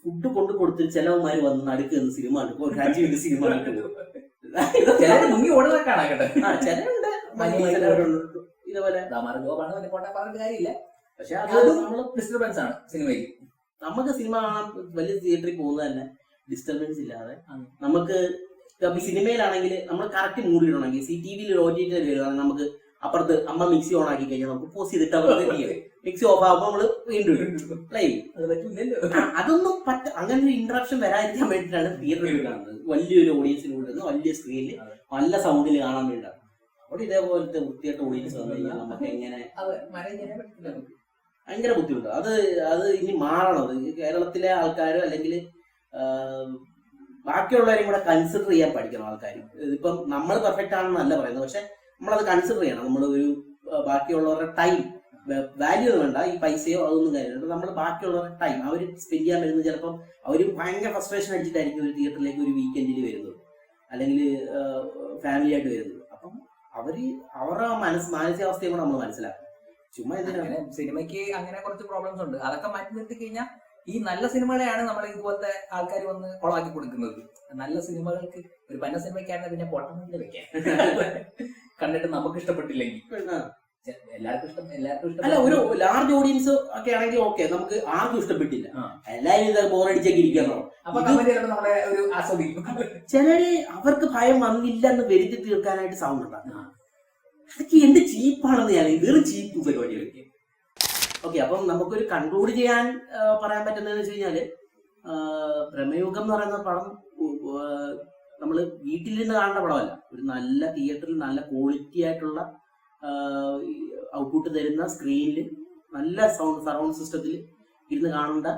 S2: ഫുഡ് കൊണ്ട് കൊടുത്ത് ചിലവന്മാര് വന്ന് നടുക്ക് നിന്ന് സിനിമ കണ്ടു, ഒരു 5 മിനിറ്റ് സിനിമ കണ്ടു
S1: മുങ്ങി ഓടുന്നൊക്കെ
S2: ചിലരുണ്ട്. ഇതേപോലെ
S1: കാര്യമില്ല.
S2: പക്ഷെ അത് നമ്മള്
S1: ഡിസ്റ്റർബൻസ് ആണ് സിനിമയ്ക്ക്.
S2: നമുക്ക് സിനിമ കാണാൻ വലിയ തിയേറ്ററിൽ പോകുന്നത് തന്നെ ഡിസ്റ്റർബൻസ് ഇല്ലാതെ നമുക്ക്. സിനിമയിലാണെങ്കിൽ നമ്മൾ കറക്റ്റ് മൂഡ് ഇടണമെങ്കിൽ CTV OTT വരുവാണെങ്കിൽ നമുക്ക് അപ്പുറത്ത് അമ്മ മിക്സി ഓൺ ആക്കി കഴിഞ്ഞാൽ നമുക്ക് പോസ് ചെയ്തിട്ട് അവർക്ക് മിക്സി ഓഫ് ആകുമ്പോൾ നമ്മള് വീണ്ടും പ്ലേ ചെയ്യും. അതൊന്നും അങ്ങനെ ഒരു ഇന്ററാക്ഷൻ വരാതിരിക്കാൻ വേണ്ടിയിട്ടാണ് തിയേറ്ററിൽ കാണുന്നത്. വലിയൊരു ഓഡിയൻസിന് കൊടുക്കുന്ന വലിയ സ്ക്രീനിൽ നല്ല സൗണ്ടിൽ കാണാൻ വേണ്ടിയിട്ടാണ്. അവിടെ ഇതേപോലത്തെ വൃത്തിയായിട്ട് ഓഡിയൻസ് വന്നു കഴിഞ്ഞാൽ നമുക്ക് എങ്ങനെ ഭയങ്കര ബുദ്ധിമുട്ട്. അത് ഇനി മാറണം. കേരളത്തിലെ ആൾക്കാരോ അല്ലെങ്കിൽ ബാക്കിയുള്ളവരെയും കൂടെ കൺസിഡർ ചെയ്യാൻ പഠിക്കണം ആൾക്കാർ. ഇതിപ്പം നമ്മൾ പെർഫെക്റ്റ് ആണെന്നല്ല പറയുന്നത്, പക്ഷെ നമ്മളത് കൺസിഡർ ചെയ്യണം. നമ്മൾ ഒരു ബാക്കിയുള്ളവരുടെ ടൈം വാല്യൂ വേണ്ട, ഈ പൈസയോ അതൊന്നും കാര്യമില്ല. നമ്മൾ ബാക്കിയുള്ളവരുടെ ടൈം അവർ സ്പെൻഡ് ചെയ്യാൻ വരുന്നത് ചിലപ്പം അവർ ഭയങ്കര ഫ്രസ്ട്രേഷൻ അടിച്ചിട്ടായിരിക്കും ഒരു തിയേറ്ററിലേക്ക് ഒരു വീക്കെൻഡിൽ വരുന്നത്, അല്ലെങ്കിൽ ഫാമിലി ആയിട്ട് വരുന്നത്. അപ്പം അവരുടെ മാനസികാവസ്ഥയും കൂടെ നമ്മൾ മനസ്സിലാക്കണം. ചുമ്മാ
S1: ഇതിന് സിനിമയ്ക്ക് അങ്ങനെ കുറച്ച് പ്രോബ്ലംസ് ഉണ്ട്. അതൊക്കെ മാറ്റി നിർത്തി കഴിഞ്ഞാൽ ഈ നല്ല സിനിമകളെയാണ് നമ്മൾ ഇതുപോലത്തെ ആൾക്കാർ വന്ന് കൊളാക്കി കൊടുക്കുന്നത്. നല്ല സിനിമകൾക്ക് ഒരു പന്ന സിനിമയ്ക്കാണ് പിന്നെ പൊട്ടമില്ല വെക്കാൻ കണ്ടിട്ട് നമുക്ക് ഇഷ്ടപ്പെട്ടില്ലെങ്കിൽ എല്ലാവർക്കും ഇഷ്ടം
S2: അല്ല. ഒരു ലാർജ് ഓഡിയൻസ് ഒക്കെ ആണെങ്കിൽ ഓക്കെ, നമുക്ക് ആർക്കും ഇഷ്ടപ്പെട്ടില്ല, എല്ലാവരും ബോറടിച്ചൊക്കെ ഇരിക്കാനോ. ചിലര് അവർക്ക് ഭയം വന്നില്ല എന്ന് വരുത്തി തീർക്കാനായിട്ട് സൗണ്ട് ഉണ്ടാകും. അതൊക്കെ എന്ത് ചീപ്പാണെന്ന് ഞാൻ വെറും ചീപ്പ് പരിപാടികളൊക്കെ. ഓക്കെ, അപ്പം നമുക്കൊരു കൺക്ലൂഡ് ചെയ്യാൻ പറയാൻ പറ്റുന്നതെന്ന് വെച്ച് കഴിഞ്ഞാല് പ്രമേയുഗം എന്ന് പറയുന്ന പടം നമ്മൾ വീട്ടിൽ നിന്ന് കാണേണ്ട പടമല്ല. ഒരു നല്ല തിയേറ്ററിൽ നല്ല ക്വാളിറ്റി ആയിട്ടുള്ള ഔട്ട്പുട്ട് തരുന്ന സ്ക്രീനിൽ നല്ല സറൗണ്ട് സിസ്റ്റത്തിൽ ഇരുന്ന് കാണേണ്ട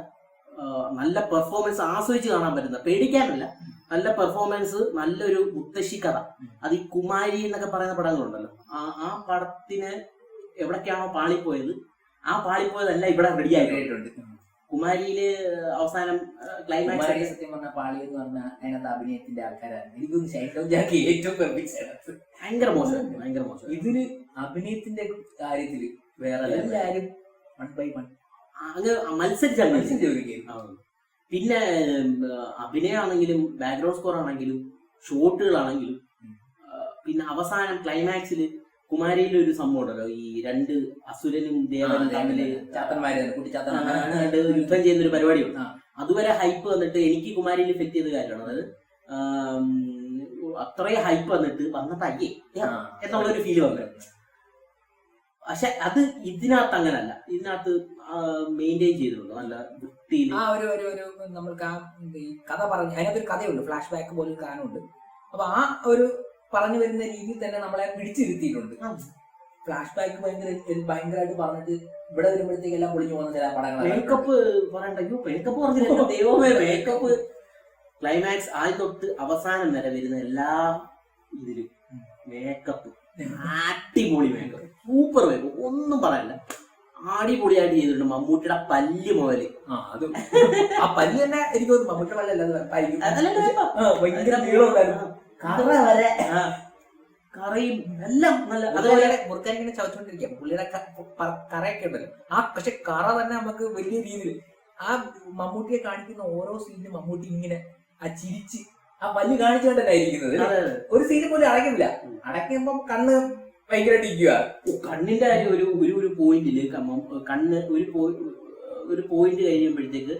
S2: നല്ല പെർഫോമൻസ് ആസ്വദിച്ച് കാണാൻ പറ്റുന്ന, പേടിക്കാനല്ല, നല്ല പെർഫോമൻസ്, നല്ലൊരു മുത്തശ്ശി കഥ. അത് ഈ കുമാരി എന്നൊക്കെ പറയുന്ന പടങ്ങളുണ്ടല്ലോ, ആ പടത്തിന് എവിടൊക്കെയാണോ പാളിപ്പോയത് ആ പാളിപ്പോയതല്ല ഇവിടെ റെഡി ആയിട്ടുണ്ട്.
S1: ആയിട്ടുണ്ട്.
S2: കുമാരിയില് അവസാനം ക്ലൈമാക്സ്
S1: കുമാരി സത്യം പറഞ്ഞ പാളി എന്ന് പറഞ്ഞാൽ അതിനകത്ത് അഭിനയത്തിന്റെ ആൾക്കാരാണ്. എനിക്കൊന്ന് ഷൈൻ ജാക്ക് ഏറ്റവും പെർഫെക്റ്റ്.
S2: ഭയങ്കര മോശം.
S1: ഇതില് അഭിനയത്തിന്റെ കാര്യത്തില്
S2: വേറെ
S1: എല്ലാരും 1 by 1
S2: അങ്ങ് മത്സരിച്ച
S1: ഒരു ഗെയിം.
S2: പിന്നെ അഭിനയമാണെങ്കിലും ബാക്ക്ഗ്രൗണ്ട് സ്കോർ ആണെങ്കിലും ഷോട്ടുകളാണെങ്കിലും പിന്നെ അവസാനം ക്ലൈമാക്സില് കുമാരിയിലെ ഒരു സംഭവം ഉണ്ടല്ലോ, ഈ 2 അസുരനും ദേവനും തമ്മില് യുദ്ധം ചെയ്യുന്ന ഒരു പരിപാടിയുണ്ട്. അതുവരെ ഹൈപ്പ് വന്നിട്ട് എനിക്ക് കുമാരിയിൽ എഫക്ട് ചെയ്ത കാര്യമാണ്. അതായത് അത്രയും ഹൈപ്പ് വന്നപ്പോ അയ്യേ എന്നുള്ളൊരു ഫീല് വന്നു. പക്ഷെ അത് ഇതിനകത്ത് അങ്ങനല്ല. ഇതിനകത്ത് മെയിൻറ്റെയിൻ ചെയ്തിട്ടുണ്ട് നല്ല വൃത്തിയിൽ.
S1: നമ്മൾക്ക് ആ കഥ പറഞ്ഞു അതിനകത്തൊരു കഥയുണ്ട്, ഫ്ലാഷ് ബാക്ക് പോലൊരു കാരണമുണ്ട്. അപ്പൊ ആ ഒരു പറഞ്ഞു വരുന്ന രീതിയിൽ തന്നെ നമ്മളെ പിടിച്ചിരുത്തിയിട്ടുണ്ട്. ഫ്ലാഷ് ബാക്ക് ഭയങ്കരമായിട്ട് പറഞ്ഞിട്ട് ഇവിടെ വരുമ്പോഴത്തേക്ക് എല്ലാം പൊളിഞ്ഞു പോകുന്ന ചില പടങ്ങൾ.
S2: മേക്കപ്പ് പറഞ്ഞില്ല ദൈവമേ. മേക്കപ്പ് ക്ലൈമാക്സ് ആദ്യം തൊട്ട് അവസാനം വരെ വരുന്ന എല്ലാ ഇതിലും മേക്കപ്പ് അടിപൊളി മേക്കപ്പ്, സൂപ്പർ മേക്കപ്പ്, ഒന്നും പറയാനില്ല. അടിപൊളിയായിട്ട് ചെയ്തിട്ടുണ്ട്. മമ്മൂട്ടിയുടെ പല്ല് മുതല്
S1: ആ പല്ല് തന്നെ എനിക്ക് തോന്നുന്നു മമ്മൂട്ടിയുടെ പല്ലല്ല,
S2: കറയും എല്ലാം നല്ല.
S1: അതുപോലെ മുറുക്കാനിങ്ങനെ ചവച്ചോണ്ടിരിക്കാം പുള്ളിയുടെ കറയൊക്കെ ഉണ്ടല്ലോ. പക്ഷെ കറ തന്നെ നമുക്ക് വലിയ രീതിയിൽ ആ മമ്മൂട്ടിയെ കാണിക്കുന്ന ഓരോ സീനിലും മമ്മൂട്ടി ഇങ്ങനെ ആ ചിരിച്ച് ആ പല്ല് കാണിച്ചുകൊണ്ടല്ലേ ഇരിക്കുന്നത്. ഒരു സീന് പോലും അടയ്ക്കുന്നില്ല. അടയ്ക്കുമ്പോ കണ്ണ് ഭയങ്കരമായിട്ട് ഇരിക്കുക.
S2: കണ്ണിന്റെ കാര്യം ഒരു പോയിന്റില് കണ്ണ് ഒരു പോയിന്റ് കഴിയുമ്പോഴത്തേക്ക്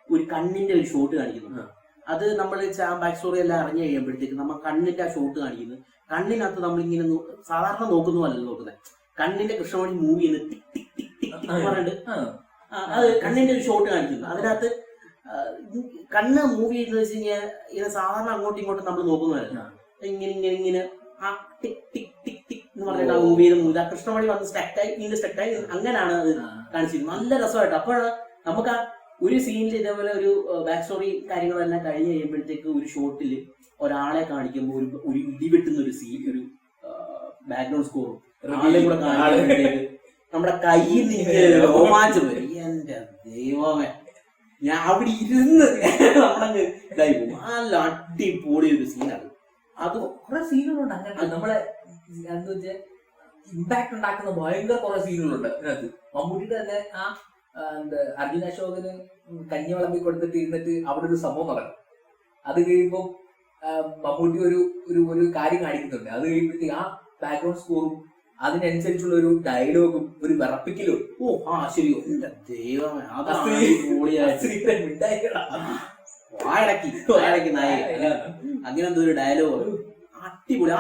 S2: ഒരു കണ്ണിന്റെ ഒരു ഷോട്ട് കാണിക്കുന്നു. അത് നമ്മൾ ബാക്ക് സ്റ്റോറി എല്ലാം അറിഞ്ഞു കഴിയുമ്പോഴത്തേക്ക് നമ്മൾ കണ്ണിന്റെ ആ ഷോട്ട് കാണിക്കുന്നത്. കണ്ണിനകത്ത് നമ്മളിങ്ങനെ സാധാരണ നോക്കുന്നതല്ല നോക്കുന്നത്. കണ്ണിന്റെ കൃഷ്ണമണി മൂവ് ചെയ്യുന്നത് ടിക് ടിക് ടിക് ടിക് ടിക് പറഞ്ഞിട്ട് അത് കണ്ണിന്റെ ഒരു ഷോട്ട് കാണിക്കുന്നു. അതിനകത്ത് കണ്ണ് മൂവ് ചെയ്യുന്നത് വെച്ച് കഴിഞ്ഞാൽ ഇങ്ങനെ സാധാരണ അങ്ങോട്ടും ഇങ്ങോട്ടും നമ്മൾ നോക്കുന്നതല്ല. ഇങ്ങനെ ആ ടിക് ടിക് ടിക് ടിക് എന്ന് പറഞ്ഞിട്ട് ആ മൂവ് ചെയ്യുന്ന കൃഷ്ണമണി വന്ന് സ്റ്റക്കായി അങ്ങനെയാണ് അത് കാണിച്ചിരുന്നത്. നല്ല രസമായിട്ട്. അപ്പോഴാണ് നമുക്ക് ആ ഒരു സീനിൽ ഇതേപോലെ ഒരു ബാക്ക് സ്റ്റോറി കാര്യങ്ങളെല്ലാം കഴിഞ്ഞ് കഴിയുമ്പോഴത്തേക്ക് ഒരു ഷോട്ടിൽ ഒരാളെ കാണിക്കുമ്പോൾ ഒരു ഇടിവെട്ടുന്ന ഒരു സീൻ, ഒരു ബാക്ക്ഗ്രൗണ്ട് സ്കോറും ആളെ കൂടെ കാണിക്കുമ്പോഴത്തേക്ക് നമ്മുടെ കയ്യിൽ നിന്ന് രോമാഞ്ചം വരും. എന്റെ ദൈവമേ, ഞാൻ അവിടെ ഇരുന്ന് നമ്മളങ്ങ് ഇതായി പോകും. നല്ല അടിപൊളി ഒരു സീനാണ് അത്.
S1: കുറെ സീനുകളുണ്ട് അങ്ങനെ നമ്മളെ എന്താ വെച്ചാൽ ഇമ്പാക്ട് ഉണ്ടാക്കുന്ന ഭയങ്കര കുറെ സീനുകളുണ്ട് അതിനകത്ത്. മമ്മൂട്ടിയുടെ തന്നെ ആ അർജുന അശോകന് കഞ്ഞി വിളമ്പി കൊടുത്തിട്ട് ഇരുന്നിട്ട് അവിടെ ഒരു സംഭവം നടക്കും. അത് കഴിയുമ്പോൾ മമ്മൂട്ടി ഒരു കാര്യം കാണിക്കുന്നുണ്ട്. അത് കഴിയുമ്പോഴത്തേക്ക് ആ ബാക്ക്ഗ്രൗണ്ട് സ്കോറും അതിനനുസരിച്ചുള്ള ഒരു ഡയലോഗും ഒരു വിറപ്പിക്കലും.
S2: ശരിയോ ദൈവമേ, അങ്ങനെ എന്തോ ഒരു ഡയലോഗ് അടിപൊളി.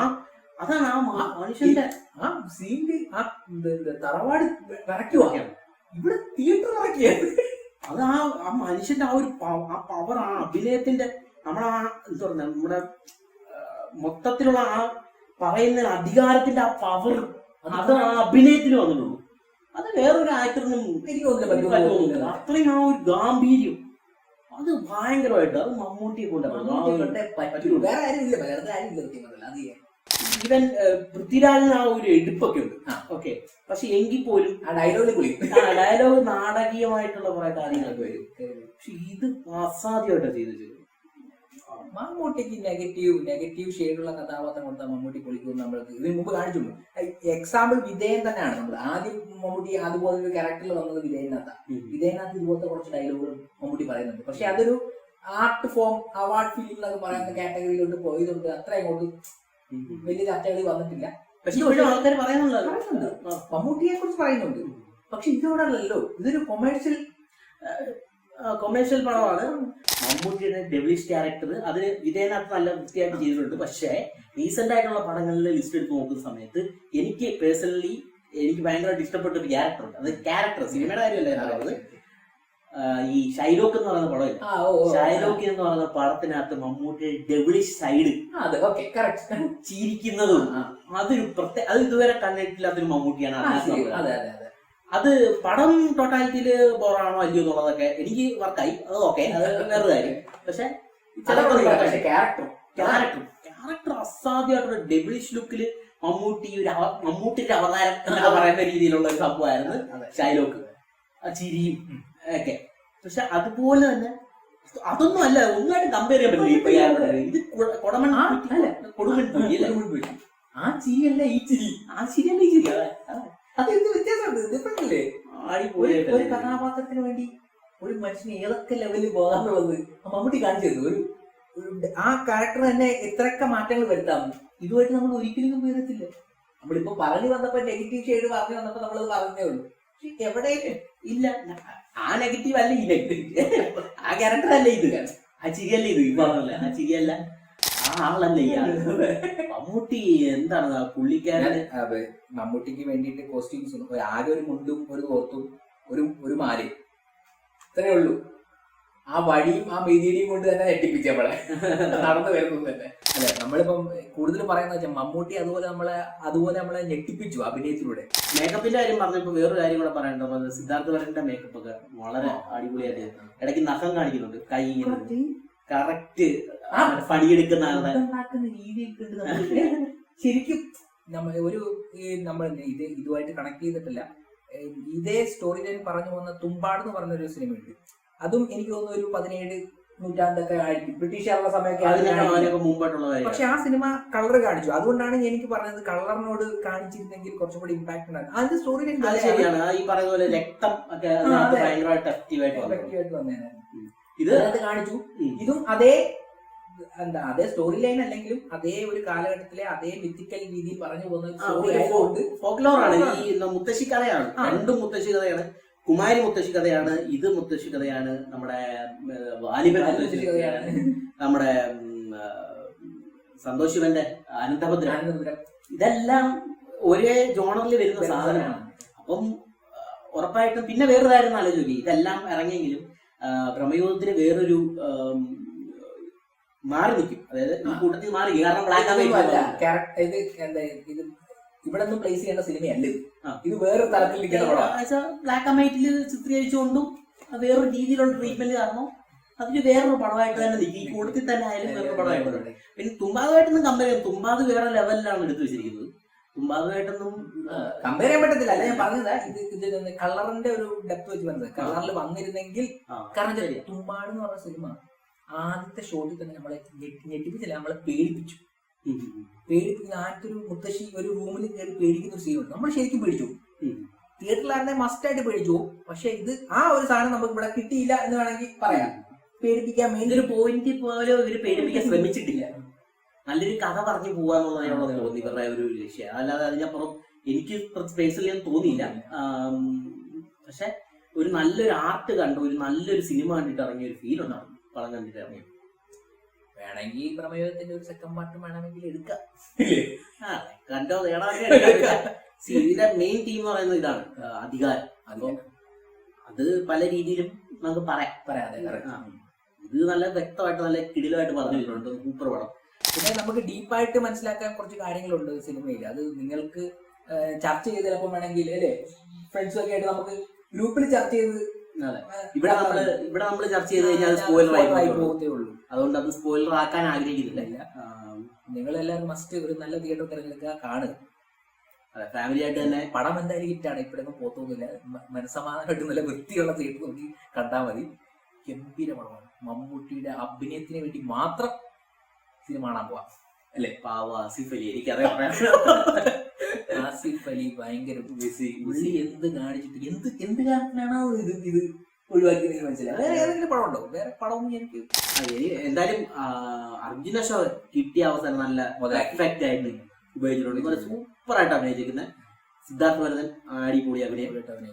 S2: അതാണ് ആ മനുഷ്യന്റെ
S1: ആ സീനിൽ ആ തറവാട് വിറയ്ക്കുവാണ്, ഇവിടെ തിയേറ്റർ ഇറക്കിയത്.
S2: അത് ആ മനുഷ്യന്റെ ആ ഒരു പവർ, ആ അഭിനയത്തിന്റെ നമ്മളാ എന്താ പറയുക, നമ്മുടെ മൊത്തത്തിലുള്ള ആ പറയുന്ന അധികാരത്തിന്റെ ആ പവർ, അത് ആ അഭിനയത്തിന് വന്നിട്ടുള്ളൂ. അത് വേറൊരു ആക്ടറിനും
S1: എനിക്ക് തോന്നുന്നില്ല.
S2: അത്രയും ആ ഒരു ഗാംഭീര്യം അത് ഭയങ്കരമായിട്ട് അത് മമ്മൂട്ടിയെ കൊണ്ട്
S1: വേറെ ആരും ഇല്ല, മലയാളത്തിൽ ആരും ഇല്ല. അത്
S2: ഈവൻ പൃഥ്വിരാജിന് ആ ഒരു എടുപ്പൊക്കെ ഉണ്ട്. ഓക്കെ, പക്ഷെ എങ്കിൽ പോലും
S1: ആ
S2: ഡയലോഗ് നാടകീയമായിട്ടുള്ള കുറെ കാര്യങ്ങളൊക്കെ വരും. പക്ഷെ ഇത് അസാധ്യമായിട്ടാണ് ചെയ്തത്.
S1: മമ്മൂട്ടിക്ക് നെഗറ്റീവ് ഷെയ്ഡുള്ള കഥാപാത്രം കൊടുത്താൽ മമ്മൂട്ടി പൊളിക്കും. നമ്മൾക്ക് ഇതിന് മുമ്പ് കാണിച്ചുള്ളൂ. എക്സാമ്പിൾ വിധേയൻ തന്നെയാണ്. നമ്മൾ ആദ്യം മമ്മൂട്ടി അതുപോലെ ഒരു ക്യാരക്ടറിൽ വന്നത് വിധേയനകത്താണ്. വിധേയനകത്ത് ഇതുപോലത്തെ കുറച്ച് ഡയലോഗുകളും മമ്മൂട്ടി പറയുന്നുണ്ട്. പക്ഷെ അതൊരു ആർട്ട് ഫോം, അവാർഡ് ഫിലിം എന്നൊക്കെ പറയുന്ന കാറ്റഗറിയിലോട്ട് പോയതുകൊണ്ട് അത്ര അങ്ങോട്ട് വലിയ ചർച്ചകളിൽ വന്നിട്ടില്ല.
S2: പക്ഷെ ആൾക്കാർ പറയുന്നുണ്ട്,
S1: മമ്മൂട്ടിയെ കുറിച്ച് പറയുന്നുണ്ട്. പക്ഷെ ഇതോടല്ലോ, ഇതൊരു
S2: കൊമേഴ്ഷ്യൽ പടമാണ്. മമ്മൂട്ടിയുടെ ഡെവിളിഷ് ക്യാരക്ടർ അതിന് വിധേയനകത്ത് നല്ല വൃത്തിയായിട്ട് ചെയ്തിട്ടുണ്ട്. പക്ഷേ റീസെന്റ് ആയിട്ടുള്ള പടങ്ങളിലെ ലിസ്റ്റ് എടുത്ത് നോക്കുന്ന സമയത്ത് എനിക്ക് പേഴ്സണലി ഭയങ്കരമായിട്ട് ഇഷ്ടപ്പെട്ട ഒരു ക്യാരക്ടർ ഉണ്ട്. അത് ക്യാരക്ടർ, സിനിമയുടെ കാര്യമല്ല പറയുന്നത്. ഈ ഷൈലോക്ക് എന്ന് പറയുന്ന പടമില്ല, ഷൈലോക്ക് എന്ന് പറയുന്ന പടത്തിനകത്ത് മമ്മൂട്ടിയുടെ ഡെവിളിഷ് സൈഡ് ചിരിക്കുന്നതും അതൊരു അത് ഇതുവരെ കണ്ടിട്ടില്ലാത്തൊരു മമ്മൂട്ടിയാണ്. അത് പടം ടോട്ടാലിറ്റിയില് ബോറാണോ അല്ലയോ എന്നുള്ളതൊക്കെ എനിക്ക് വർക്കായി. അത് ഓക്കെ, അത് വേറൊരു കാര്യം. പക്ഷെ ക്യാരക്ടർ അസാധ്യമായിട്ടുള്ള ഡെവിളിഷ് ലുക്കില് മമ്മൂട്ടിയുടെ അവതാരം എന്ന് പറയുന്ന രീതിയിലുള്ള ഒരു സംഭവമായിരുന്നു ഷൈലോക്ക്. ചിരിയും ഒക്കെ. പക്ഷെ അതുപോലെ തന്നെ അതൊന്നും അല്ല, ഒന്നുമായിട്ട് കമ്പയർ ചെയ്യാൻ പറ്റില്ല. ഇപ്പൊ ഇത് കൊടുമൺ അല്ലേ,
S1: ആ ചിരിയല്ല ഈ ചിരി,
S2: ആ ചിരിയല്ല ഈ ചിരി.
S1: അതെന്ത് വ്യത്യാസമുണ്ട്, ഡിഫറെന്റ് അല്ലേ?
S2: അടിപൊളി
S1: ഒരു കഥാപാത്രത്തിന് വേണ്ടി ഒരു മനുഷ്യന് ഏതൊക്കെ ലെവലിൽ പോകാന്നുള്ളത് മമ്മൂട്ടി കാണിച്ചു തരുന്നു. ആ ക്യാരക്ടർ തന്നെ എത്രയൊക്കെ മാറ്റങ്ങൾ വരുത്താം. ഇതുമായിട്ട് നമ്മൾ ഒരിക്കലും വീഴത്തില്ല. നമ്മളിപ്പോ പറഞ്ഞു വന്നപ്പോ നെഗറ്റീവ് ഷെയ്ഡ് പറഞ്ഞു വന്നപ്പോ നമ്മളത് പറഞ്ഞേ ഉള്ളൂ. പക്ഷെ എവിടെ
S2: ഇല്ല, ആ നെഗറ്റീവ് അല്ല ഈ നെഗറ്റീവ്, ആ ക്യാരക്ടർ അല്ല ഇത്, ആ ചിരിയല്ല ഇത്, ഈ പറഞ്ഞല്ല ആ ചിരിയല്ല, ആ ആളല്ല ഈ ആള്. മമ്മൂട്ടി എന്താണ് പുള്ളിക്കാരൻ.
S1: അതെ, മമ്മൂട്ടിക്ക് വേണ്ടിയിട്ട് കോസ്റ്റ്യൂംസ് ആകെ ഒരു മുണ്ടും ഒരു തോർത്തും ഒരു മാലയും ഇത്രേ ഉള്ളൂ. ആ വഴിയും ആ മെതിടിയും കൊണ്ട് തന്നെ ഞെട്ടിപ്പിച്ച നമ്മളെ നടന്നു വരുന്നത് തന്നെ. അല്ലെ, നമ്മളിപ്പം കൂടുതൽ പറയുന്ന വെച്ചാൽ മമ്മൂട്ടി അതുപോലെ നമ്മളെ ഞെട്ടിപ്പിച്ചു അഭിനയത്തിലൂടെ.
S2: മേക്കപ്പിന്റെ കാര്യം പറഞ്ഞപ്പോ വേറൊരു കാര്യം കൂടെ പറയണ്ടോ, സിദ്ധാർത്ഥ വരന്റെ മേക്കപ്പ് ഒക്കെ വളരെ അടിപൊളിയായിട്ട് ഇടയ്ക്ക് നഖം കാണിക്കുന്നുണ്ട്, കൈ കറക്റ്റ് പണിയെടുക്കുന്ന ആളുടെ
S1: രീതിയൊക്കെ ശരിക്കും നമ്മൾ ഇതുമായിട്ട് കണക്ട് ചെയ്തിട്ടില്ല. ഇതേ സ്റ്റോറി ലൈൻ പറഞ്ഞു പോകുന്ന തുമ്പാട് എന്ന് പറഞ്ഞൊരു സിനിമയുണ്ട്. അതും എനിക്ക് തോന്നുന്നു ഒരു 17 നൂറ്റാണ്ടൊക്കെ ആയിരിക്കും, ബ്രിട്ടീഷുകാരുടെ സമയമൊക്കെ
S2: മുമ്പായിട്ടുള്ള.
S1: പക്ഷെ ആ സിനിമ കളർ കാണിച്ചു. അതുകൊണ്ടാണ് എനിക്ക് പറഞ്ഞത് കളറിനോട് കാണിച്ചിരുന്നെങ്കിൽ കുറച്ചുകൂടി ഇമ്പാക്ട് ഉണ്ടായിരുന്നു. അതിന്റെ സ്റ്റോറി ലൈൻ
S2: ശരിയാണ്. ഈ പറയുന്ന പോലെ രക്തം ഒക്കെ ഭയങ്കരമായിട്ട് ആക്റ്റീവായിട്ട്
S1: വന്നേനെ ഇത് കാണിച്ചു. ഇതും അതേ സ്റ്റോറി ലൈൻ അല്ലെങ്കിലും അതേ ഒരു കാലഘട്ടത്തിലെ അതേ മിത്തിക്കൽ രീതിയിൽ പറഞ്ഞു പോകുന്ന
S2: ഫോക്ലോറാണ്. ഈ മുത്തശ്ശി കഥയാണ്, രണ്ടും മുത്തശ്ശി കഥയാണ്. കുമാരി മുത്തശ്ശി കഥയാണ്, ഇത് മുത്തശ്ശി കഥയാണ്, നമ്മുടെ വാലിബൻ മുത്തശ്ശി കഥയാണ്, നമ്മുടെ സന്തോഷ് ശിവന്റെ അനന്തഭദ്രം. ഇതെല്ലാം ഒരേ ജോണറിൽ വരുന്ന സാധനമാണ്. അപ്പം ഉറപ്പായിട്ടും പിന്നെ വേറൊരു കാര്യം ആലോചിക്കും, ഇതെല്ലാം ഇറങ്ങിയെങ്കിലും പ്രമേയോധത്തിന് വേറൊരു മാറി നിൽക്കും, അതായത് ഈ കൂട്ടത്തിൽ മാറി. കാരണം ബ്ലാക്ക് ആൻഡ്
S1: ഇത് ഇവിടെ ഒന്നും പ്ലേസ് ചെയ്യേണ്ട സിനിമയല്ല ഇത് വേറൊരു തലത്തിൽ
S2: ബ്ലാക്ക് ആൻഡ് വൈറ്റിൽ ചിത്രീകരിച്ചുകൊണ്ടും വേറൊരു രീതിയിലുള്ള ട്രീറ്റ്മെന്റ് കാരണം അതിന് വേറൊരു പടമായിട്ട് തന്നെ നിൽക്കും. ഈ കൂട്ടത്തിൽ തന്നെ ആയാലും വേറൊരു പടമായിട്ട്. പിന്നെ തുമ്പാതുമായിട്ടൊന്നും കമ്പയർ ചെയ്യാം, തുമ്പാത് വേറെ ലെവലിലാണ് എടുത്തു വെച്ചിരിക്കുന്നത്. തുമ്പാതുമായിട്ടൊന്നും
S1: കമ്പയർ ചെയ്യാൻ പറ്റത്തില്ല. അല്ല, ഞാൻ പറഞ്ഞത് ഇത് കളറിന്റെ ഒരു ഡെപ്ത് വെച്ച് പറഞ്ഞത്. കളറിൽ വന്നിരുന്നെങ്കിൽ, കാരണം തുമ്പാട് എന്ന് പറഞ്ഞ സിനിമ ആദ്യത്തെ ഷോട്ടിൽ തന്നെ നമ്മളെ ഞെട്ടിപ്പിച്ചില്ല, നമ്മളെ പേടിപ്പിച്ചു. പേടിപ്പിക്കുന്ന ആദ്യത്തെ ഒരു മുത്തശ്ശി ഒരു റൂമിൽ കയറി പേടിക്കുന്ന ഒരു സീനുണ്ട്. നമ്മൾ ശരിക്കും പേടിച്ചു. തിയേറ്ററിലായിരുന്നെ മസ്റ്റായിട്ട് പേടിച്ചു. പക്ഷെ ഇത് ആ ഒരു സാധനം നമുക്ക് ഇവിടെ കിട്ടിയില്ല എന്ന് വേണമെങ്കിൽ പറയാം. പേടിപ്പിക്കാൻ വേണ്ടി
S2: ഒരു പോയിന്റ് പോലെ ഇവര് പേടിപ്പിക്കാൻ ശ്രമിച്ചിട്ടില്ല. നല്ലൊരു കഥ പറഞ്ഞു പോവാന്നുള്ളതാണ് തോന്നി ഇവരുടെ ഒരു ലക്ഷ്യം. അല്ലാതെ അതിനപ്പുറം എനിക്ക് പേഴ്സണലി ഒന്നും തോന്നിയില്ല. പക്ഷെ ഒരു നല്ലൊരു ആർട്ട് കണ്ടു, ഒരു നല്ലൊരു സിനിമ കണ്ടിട്ട് ഇറങ്ങിയ ഒരു ഫീൽ ഉണ്ടാവും പടം കണ്ടിട്ട് ഇറങ്ങി.
S1: വേണമെങ്കിൽ പ്രമേയത്തിന്റെ ഒരു സെക്കൻഡ് പാർട്ട് വേണമെങ്കിൽ എടുക്കാം.
S2: കണ്ടോ ഇതിന്റെ മെയിൻ തീം എന്ന് പറയുന്നത് ഇതാണ്, അധികാരം. അത് പല രീതിയിലും നമുക്ക് പറയാതെ ഇത് നല്ല വ്യക്തമായിട്ട് നല്ല കിടിലമായിട്ട് പറഞ്ഞിട്ടുണ്ട്. സൂപ്പർ പടം.
S1: പിന്നെ നമുക്ക് ഡീപ്പായിട്ട് മനസ്സിലാക്കാൻ കുറച്ച് കാര്യങ്ങളുണ്ട് സിനിമയിൽ. അത് നിങ്ങൾക്ക് ചർച്ച ചെയ്ത് ചിലപ്പോൾ വേണമെങ്കിൽ അല്ലേ ഫ്രണ്ട്സും ഒക്കെ ആയിട്ട് നമുക്ക് ഗ്രൂപ്പിൽ ചർച്ച ചെയ്ത്
S2: ഇവിടെ നമ്മൾ ചർച്ച ചെയ്ത് കഴിഞ്ഞാൽ സ്പോയിലർ ആയി
S1: പോകത്തേ ഉള്ളൂ.
S2: അതുകൊണ്ട് അത് സ്പോയിലർ ആക്കാൻ ആഗ്രഹിക്കുന്നില്ല.
S1: നിങ്ങളെല്ലാവരും മസ്റ്റ് ഒരു നല്ല തിയേറ്റർ തിരഞ്ഞെടുക്കുക, കാണുക.
S2: ഫാമിലി ആയിട്ട് തന്നെ.
S1: പടം എന്തായാലും ഹിറ്റാണ്, ഇപ്പോഴൊന്നും പോത്തൊന്നുമില്ല. മനസ്സമാധാനമായിട്ട് നല്ല വൃത്തിയുള്ള തിയേറ്റർ നോക്കി കണ്ടാൽ മതി. ഗംഭീര പടമാണ്. മമ്മൂട്ടിയുടെ അഭിനയത്തിന് വേണ്ടി മാത്രം സിനിമ കാണാൻ പോവാം അല്ലേ.
S2: പാവ ആസിഫ് അലി, എനിക്കറിയാം.
S1: ആസിഫ് അലി ഭയങ്കര പുള്ളി എന്ത് കാണിച്ചിട്ട് എന്ത് കാരണമാണോ ഇത് ഒഴിവാക്കിയത് മനസ്സിലായി. വേറെ ഏതെങ്കിലും പടം ഉണ്ടോ? വേറെ പടമൊന്നും എനിക്ക്
S2: എന്തായാലും അർജുന ഷോ കിട്ടിയ അവസരം നല്ല എഫക്റ്റ് ആയിട്ട് ഉപയോഗിച്ചിട്ടുണ്ട്. സൂപ്പർ ആയിട്ട് അഭിനയിച്ചിരിക്കുന്ന സിദ്ധാർത്ഥ ഭരതൻ അടിപൊളി അഭിനയം.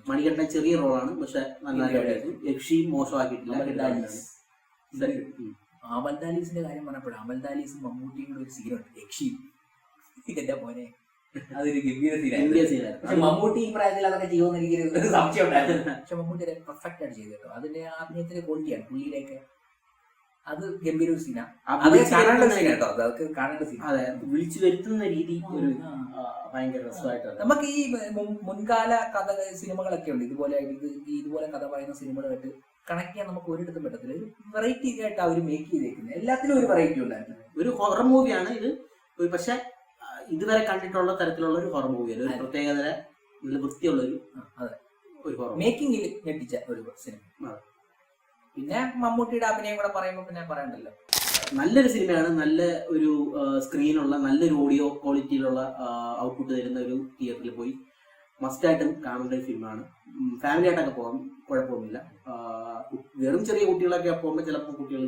S2: മണികണ്ഠൻ ചെറിയ റോളാണ്, പക്ഷെ നല്ല അഭിനയിച്ചു. യക്ഷി മോശമാക്കിയിട്ടില്ല.
S1: അമൽദാലീസിന്റെ കാര്യം പറഞ്ഞപ്പോഴും അമൽദാലീസും മമ്മൂട്ടിയും കൂടെ ഒരു സീനുണ്ട്, യക്ഷി. എന്റെ മോനെ അതൊരു ഗംഭീര സീനായിരുന്നു. പക്ഷെ മമ്മൂട്ടി ഈ പ്രായത്തിൽ അതൊക്കെ ചെയ്യുമെന്ന് എനിക്കൊരു സംശയം ഉണ്ടായിരുന്നു. പക്ഷെ മമ്മൂട്ടി അത് പെർഫെക്റ്റ് ആയിട്ട് ചെയ്തു കേട്ടോ. അതിന്റെ അഭിനയത്തിന്റെ ക്വാളിറ്റിയാണ് പുള്ളിയിലേക്ക്. അത് ഗംഭീര ഒരു സീനാണ്. കാണേണ്ട സീൻ കേട്ടോ, അതൊക്കെ കാണേണ്ട സീൻ.
S2: അതെ, വിളിച്ചു വരുത്തുന്ന രീതി ഒരു ഭയങ്കര രസമായിട്ടാണ്.
S1: നമുക്ക് ഈ മുൻകാല കഥ സിനിമകളൊക്കെ ഉണ്ട് ഇതുപോലെ കഥ പറയുന്ന സിനിമകളായിട്ട് കണക്ട് ചെയ്യാൻ നമുക്ക് ഒരിടത്തും പറ്റത്തില്ല. ഒരു വെറൈറ്റി ആയിട്ട് അവർ മേക്ക് ചെയ്തേക്കുന്നത്. എല്ലാത്തിലും ഒരു വെറൈറ്റി ഉണ്ടായിരുന്നു.
S2: ഒരു ഹൊറർ മൂവിയാണ് ഇത്, പക്ഷെ ഇതുവരെ കണ്ടിട്ടുള്ള തരത്തിലുള്ള ഒരു ഹൊറർ മൂവിയാണ്. ഒരു പ്രത്യേകതര നല്ല വൃത്തിയുള്ളൊരു ഒരു ഹൊറർ
S1: മേക്കിങ്ങിൽ ഞെട്ടിച്ച ഒരു സിനിമ. പിന്നെ മമ്മൂട്ടിയുടെ അഭിനയം കൂടെ പറയുമ്പോൾ പിന്നെ പറയണ്ടല്ലോ.
S2: നല്ലൊരു സിനിമയാണ്. നല്ല ഒരു സ്ക്രീനുള്ള നല്ലൊരു ഓഡിയോ ക്വാളിറ്റിയിലുള്ള ഔട്ട്പുട്ട് തരുന്ന ഒരു തിയേറ്ററിൽ പോയി മസ്റ്റായിട്ടും കാണേണ്ട ഒരു ഫിലിമാണ്. ഫാമിലി ആയിട്ടൊക്കെ പോകാം, കുഴപ്പമൊന്നുമില്ല. വെറും ചെറിയ കുട്ടികളൊക്കെ പോകുമ്പോൾ ചിലപ്പോൾ കുട്ടികൾ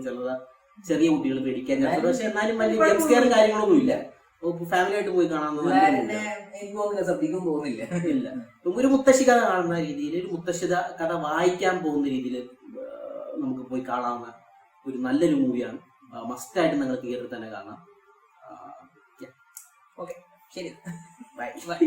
S2: ചെറിയ കുട്ടികൾ പേടിക്കാൻ, പക്ഷെ എന്നാലും വലിയ ജംപ് സ്കെയറും കാര്യങ്ങളൊന്നും ഇല്ല. ഫാമിലി ആയിട്ട് പോയി കാണാവുന്ന ഇല്ല. ഒരു മുത്തശ്ശി കഥ കാണുന്ന രീതിയിൽ, ഒരു മുത്തശ്ശി കഥ വായിക്കാൻ പോകുന്ന രീതിയിൽ നമുക്ക് പോയി കാണാവുന്ന ഒരു നല്ലൊരു മൂവിയാണ്. മസ്റ്റായിട്ട് നിങ്ങൾ തിയേറ്ററിൽ തന്നെ കാണാം.
S1: ഓക്കെ, ശരി,
S2: ബൈ.